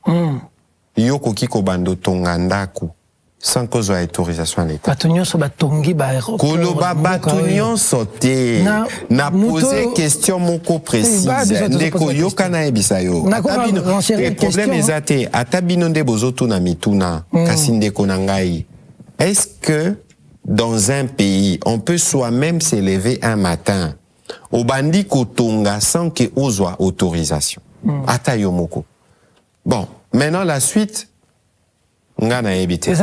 Yoko kiko bando tongandaku. Sans cause d'autorisation à l'État. Koloba batunyon sote. Na poser question moko précise. Ndeko yoka na ebisa yo. Le problème est até. Atabinonde bozotu na mituna. Kasindeko nangai. Est-ce que dans un pays, on peut soi-même s'élever un matin au bandi kotonga sans que ozwa autorisation? Atayo moko. Bon, maintenant la suite. Ngana évité.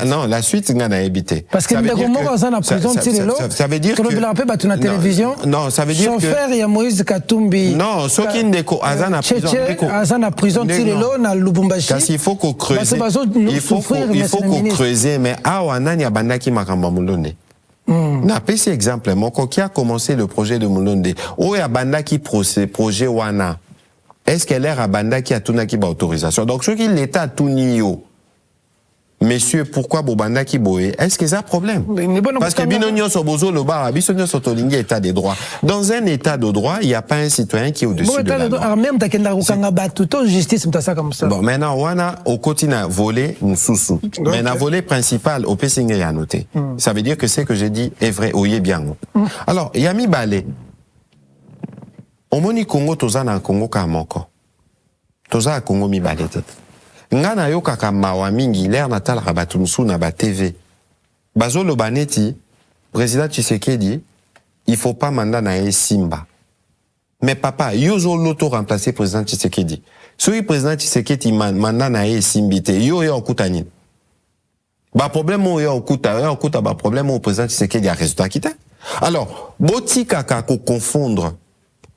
Non, la suite ngana évité. Parce que ça veut dire que la télévision. Non, ça veut dire que chauffeur ya Moïse Katumbi. Non, soki ndeko azana prison ndeko. Azana prison Tilelo na Lubumbashi. Parce qu'il faut qu'on creuse. Il faut qu'on creuse mais awa nani abandaki makamba Moulonde. Na pesi exemple moko qui a commencé le projet de Moulonde. Oya bandaki projet wana. Est-ce qu'elle est abandaki a tunaki ba autorisation? Donc ce qui l'état tunio messieurs, pourquoi Bobanda qui boye? Est-ce qu'il y a un problème? Parce que Binonio Sobozo le bar, Bisonio Sotolingi état des droits. Dans un état de droit, il n'y a pas un citoyen qui est au-dessus de la loi. Même justice, ça comme ça. Bon, maintenant, wana, au quotidien, volé, moussoussou. Maintenant, volé principal, au Pessingé à noter. Ça veut dire que ce que j'ai dit est vrai, oyez bien. Alors, Yami Balé. Omoni Congo, toza na Congo Kamoko. Toza a Congo mi balé tête. Ngana yo kaka mawa mingi l'air natal rabatunsu na ba TV. Bazo lo baneti, président Tshisekedi, il faut pas mandat na Simba. Mais papa, yo zo l'auto remplacer président Tshisekedi. Si président Tshisekedi mandat na Simbite, yo okuta nini. Ba problème yo okuta ba problème au président Tshisekedi a résultat kita. Alors, boti kaka ko confondre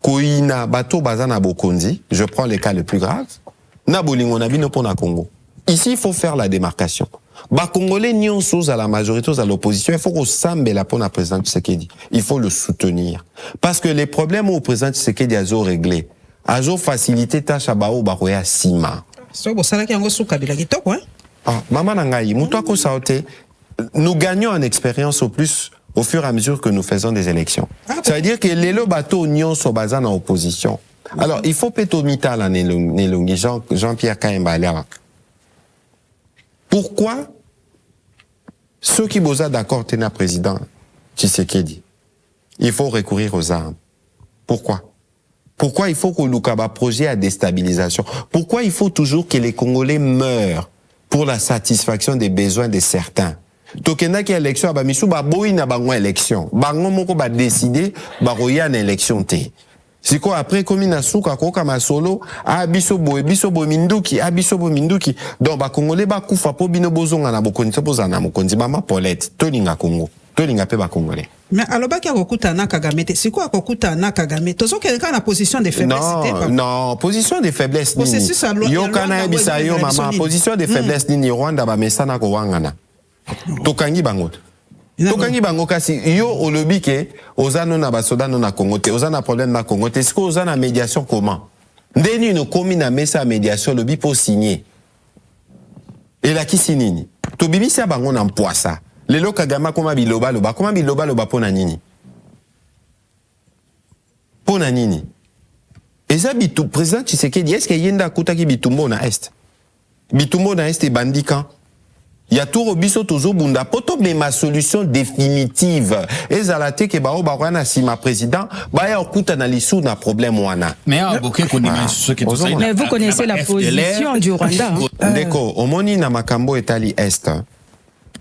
koina bato bazana bokonzi, je prends le cas le plus grave. Na bolingo na bino pour na Congo. Ici, il faut faire la démarcation. Ba Congolais nyonso à la majorité à l'opposition, il faut qu'on sambe la pour la président Tshisekedi. Il faut le soutenir. Parce que les problèmes au président Tshisekedi a réglé. A facilité tâche à bao baroya sima. Ah, maman nangai, muto ko saote, nous gagnons en expérience au plus au fur et à mesure que nous faisons des élections. Ça veut dire que les bateaux nyonso bazana en opposition. Alors, il faut pétomita la Nelongi, Jean-Pierre Kaimba. Pourquoi ceux qui bosa d'accord tenir président Tshisekedi, il faut recourir aux armes? Pourquoi? Pourquoi il faut que l'Oukaba projet à déstabilisation? Pourquoi il faut toujours que les Congolais meurent pour la satisfaction des besoins de certains? Tokenda qui élection, ba misu ba boy na bango élection. Bango moko ba décider ba roya na élection te. C'est quoi après comme na suka ko kama solo a biso boy minduki a biso boy minduki donc ba congolais ba kufa po bino bozonga na bokonzi boza na mokonzi mama Paulette tolinga Congo tolinga pe ba congolais. Mais alors ba ki akokuta na Kagame te c'est quoi akokuta na Kagame tozo quelqu'un na position de faiblesse non position de faiblesse nini yo kana bisa yo mama position de faiblesse nini Rwanda ba mesana ko wangana tokangi bango tokangi bango kasi yo olobi ke ozano na basoda no na Congo te ozana problème na Congo te est-ce que ozana médiation comment ndeni no komi na mesa médiation lobi pour signer et la kisinini to bimisa bango na mpoasa lelo Kagame koma biloba loba pona nini eza bitu président Tshisekedi est-ce que yenda kutaki bitumbo na est et bandikan. Il y a tout robiso tozo bunda poto mais ma solution définitive ezalate ke bao bawana si ma président ba ya okuta na lisu na problème wana mais vous connaissez la position du Rwanda Ndeko omoni na makambo etali est.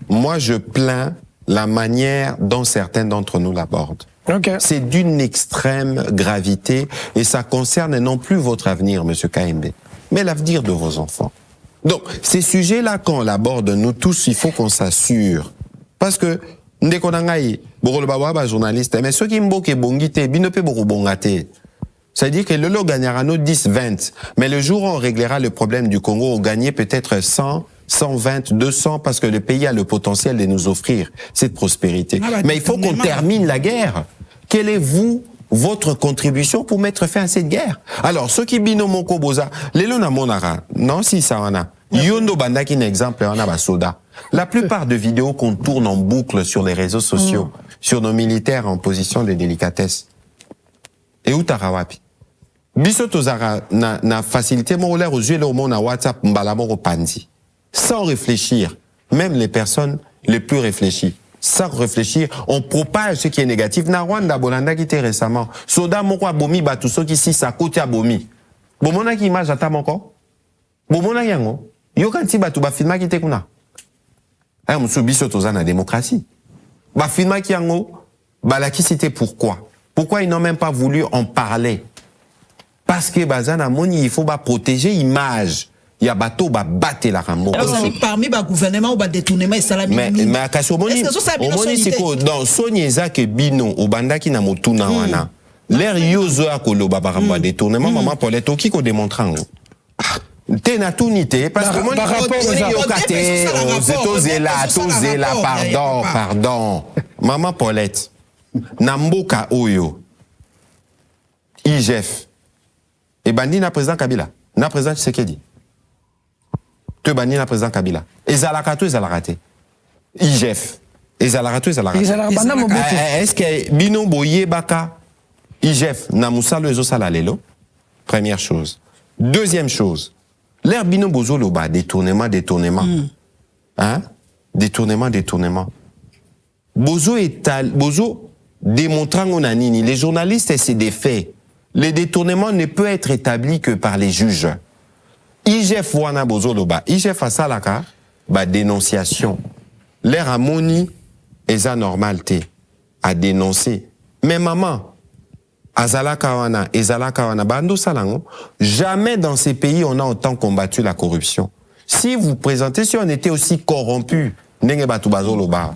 Moi je plains la manière dont certains d'entre nous l'abordent. C'est d'une extrême gravité et ça concerne non plus votre avenir monsieur KMB mais l'avenir de vos enfants. Donc, ces sujets-là, quand on l'aborde, nous tous, il faut qu'on s'assure. Parce que, ndekonangai, borolbawa journaliste, mais ceux qui m'boke bongite, binope borobongate. C'est-à-dire que le lot gagnera nos 10, 20. Mais le jour où on réglera le problème du Congo, on gagnera peut-être 100, 120, 200, parce que le pays a le potentiel de nous offrir cette prospérité. Mais il faut qu'on termine la guerre. Quelle est votre contribution pour mettre fin à cette guerre? Alors, ceux qui binomont Koboza, les lona monara, non, si ça en a. Yondo Bandaki, un exemple, on a basoda. La plupart de vidéos qu'on tourne en boucle sur les réseaux sociaux, sur nos militaires en position de délicatesse. Et où tarawapi? Bisotozara na facilité mon l'air aux yeux le monde à WhatsApp mbalamoro pandi. Sans réfléchir, même les personnes les plus réfléchies. Sans réfléchir, on propage ce qui est négatif. Na Rwanda Bolanda qui était récemment. Soda moko bomi batuso qui si sa côté bomi. Bomona qui image ata moko. Bomona yango. Yo kanti batu ba filma qui te kuna. Ay musubiso toza na démocratie. Ba filma qui yango ba la qui c'était pourquoi? Pourquoi ils n'ont même pas voulu en parler? Parce que bazana moni il faut ba protéger image. Il y a bateau ba battre la rambo. Parmi ba gouvernement ou ba détournement et salami. Mais à Kasomoni, omoni c'est quoi dans Sonyeza que bino au bandaki na motuna wana. L'air yozo akolo ba rambo détournement maman pour les toki ko démontrant. T'es na tout nité parce que mon par rapport aux pardon. Maman Paulette. Namboka Oyo. IGF. Et bandi na président Kabila. Na président Tshisekedi. te bani na président Kabila. Ezalakato, ezalakate. IGF. Ezalakato, ezalakate. Est-ce que bino boye baka IGF na musalo ezosala lelo? Première chose. Deuxième chose. L'air bino bozo loba, détournement. Hein? Détournement. Bozo démontrant on a nini. Les journalistes, c'est des faits. Les détournements ne peuvent être établis que par les juges. IGF wana bozo loba. IGF a salaka, ba dénonciation. L'air amoni, eza normalité. À dénoncer. Mais maman, azalaka wana, ezalaka wana, bando salango, jamais dans ces pays on a autant combattu la corruption. Si vous présentez, si on était aussi corrompu, nenge batu bazo loba,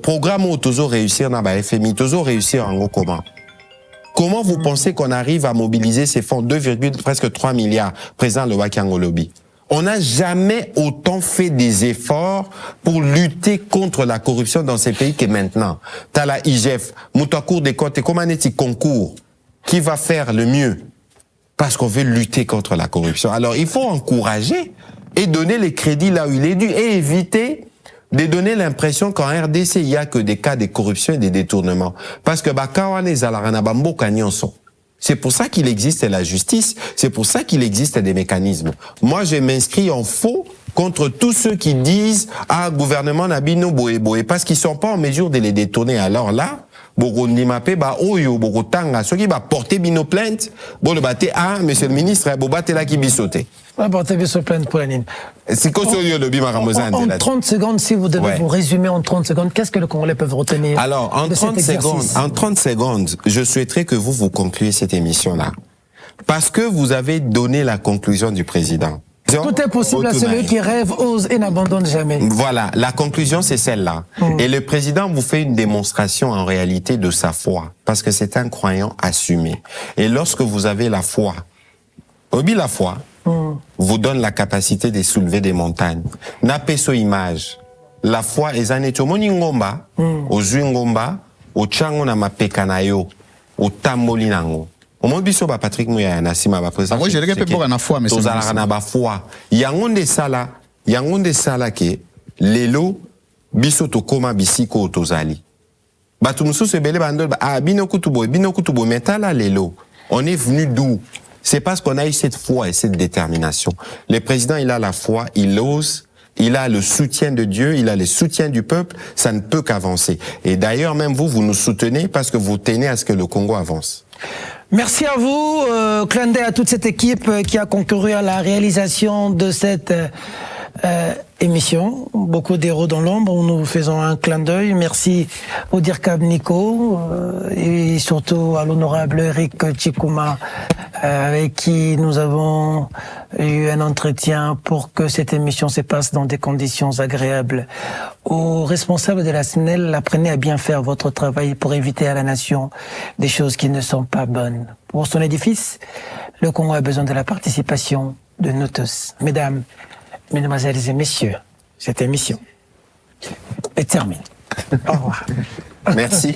programme où toujours réussir na ba FMI, toujours réussir en gros comment? Comment vous pensez qu'on arrive à mobiliser ces fonds, presque 3 milliards, président le Wakiango Lobby? On n'a jamais autant fait des efforts pour lutter contre la corruption dans ces pays que maintenant. T'as la IGF, Mouta Cour des comptes et comment est-il concours? Qui va faire le mieux? Parce qu'on veut lutter contre la corruption. Alors, il faut encourager et donner les crédits là où il est dû et éviter de donner l'impression qu'en RDC, il n'y a que des cas de corruption et de détournement. Parce que, c'est pour ça qu'il existe la justice, c'est pour ça qu'il existe des mécanismes. Moi, je m'inscris en faux contre tous ceux qui disent « Ah, gouvernement Nabino Boé, parce qu'ils sont pas en mesure de les détourner. Alors là, Bogo Nimape, Oyo, Bogo Tanga, ceux qui va porter Bino plainte, le bate, ah, monsieur le ministre, Bobate là qui bisoté. Porter Bino plainte pour la ligne. C'est quoi ce le Bima Ramazan? En 30 secondes, si vous devez vous résumer en 30 secondes, qu'est-ce que le Congolais peuvent retenir? Alors, en 30 secondes, je souhaiterais que vous concluiez cette émission-là. Parce que vous avez donné la conclusion du président. Tout est possible à celui qui rêve, ose et n'abandonne jamais. Voilà, la conclusion c'est celle-là. Et le président vous fait une démonstration en réalité de sa foi, parce que c'est un croyant assumé. Et lorsque vous avez la foi, la foi vous donne la capacité de soulever des montagnes. Napeso image, la foi est un etomoni ngomba, au ngomba, au chango na mapekanayo, au tamboli nango. Moi, biso ba Patrick Mouya na sima ba président. Moi, je regarde peu na foi, mais c'est ça. Na ba foi. Yangonde sala ke lelo biso to koma bisiko tozali. Batu mususu ebele bandol bino kutubo metala lelo. On est venu d'où? C'est parce qu'on a eu cette foi et cette détermination. Le président, il a la foi, il ose. Il a le soutien de Dieu, il a le soutien du peuple, ça ne peut qu'avancer. Et d'ailleurs, même vous nous soutenez parce que vous tenez à ce que le Congo avance. Merci à vous, clin d'œil à toute cette équipe qui a concouru à la réalisation de cette émission. Beaucoup d'héros dans l'ombre, nous faisons un clin d'œil. Merci au DIRCAB Nico et surtout à l'honorable Eric Chikuma avec qui nous avons eu un entretien pour que cette émission se passe dans des conditions agréables. Aux responsables de la SNEL, apprenez à bien faire votre travail pour éviter à la nation des choses qui ne sont pas bonnes. Pour son édifice, le Congo a besoin de la participation de nous tous. Mesdames, mesdemoiselles et messieurs, cette émission est terminée. Au revoir. Merci.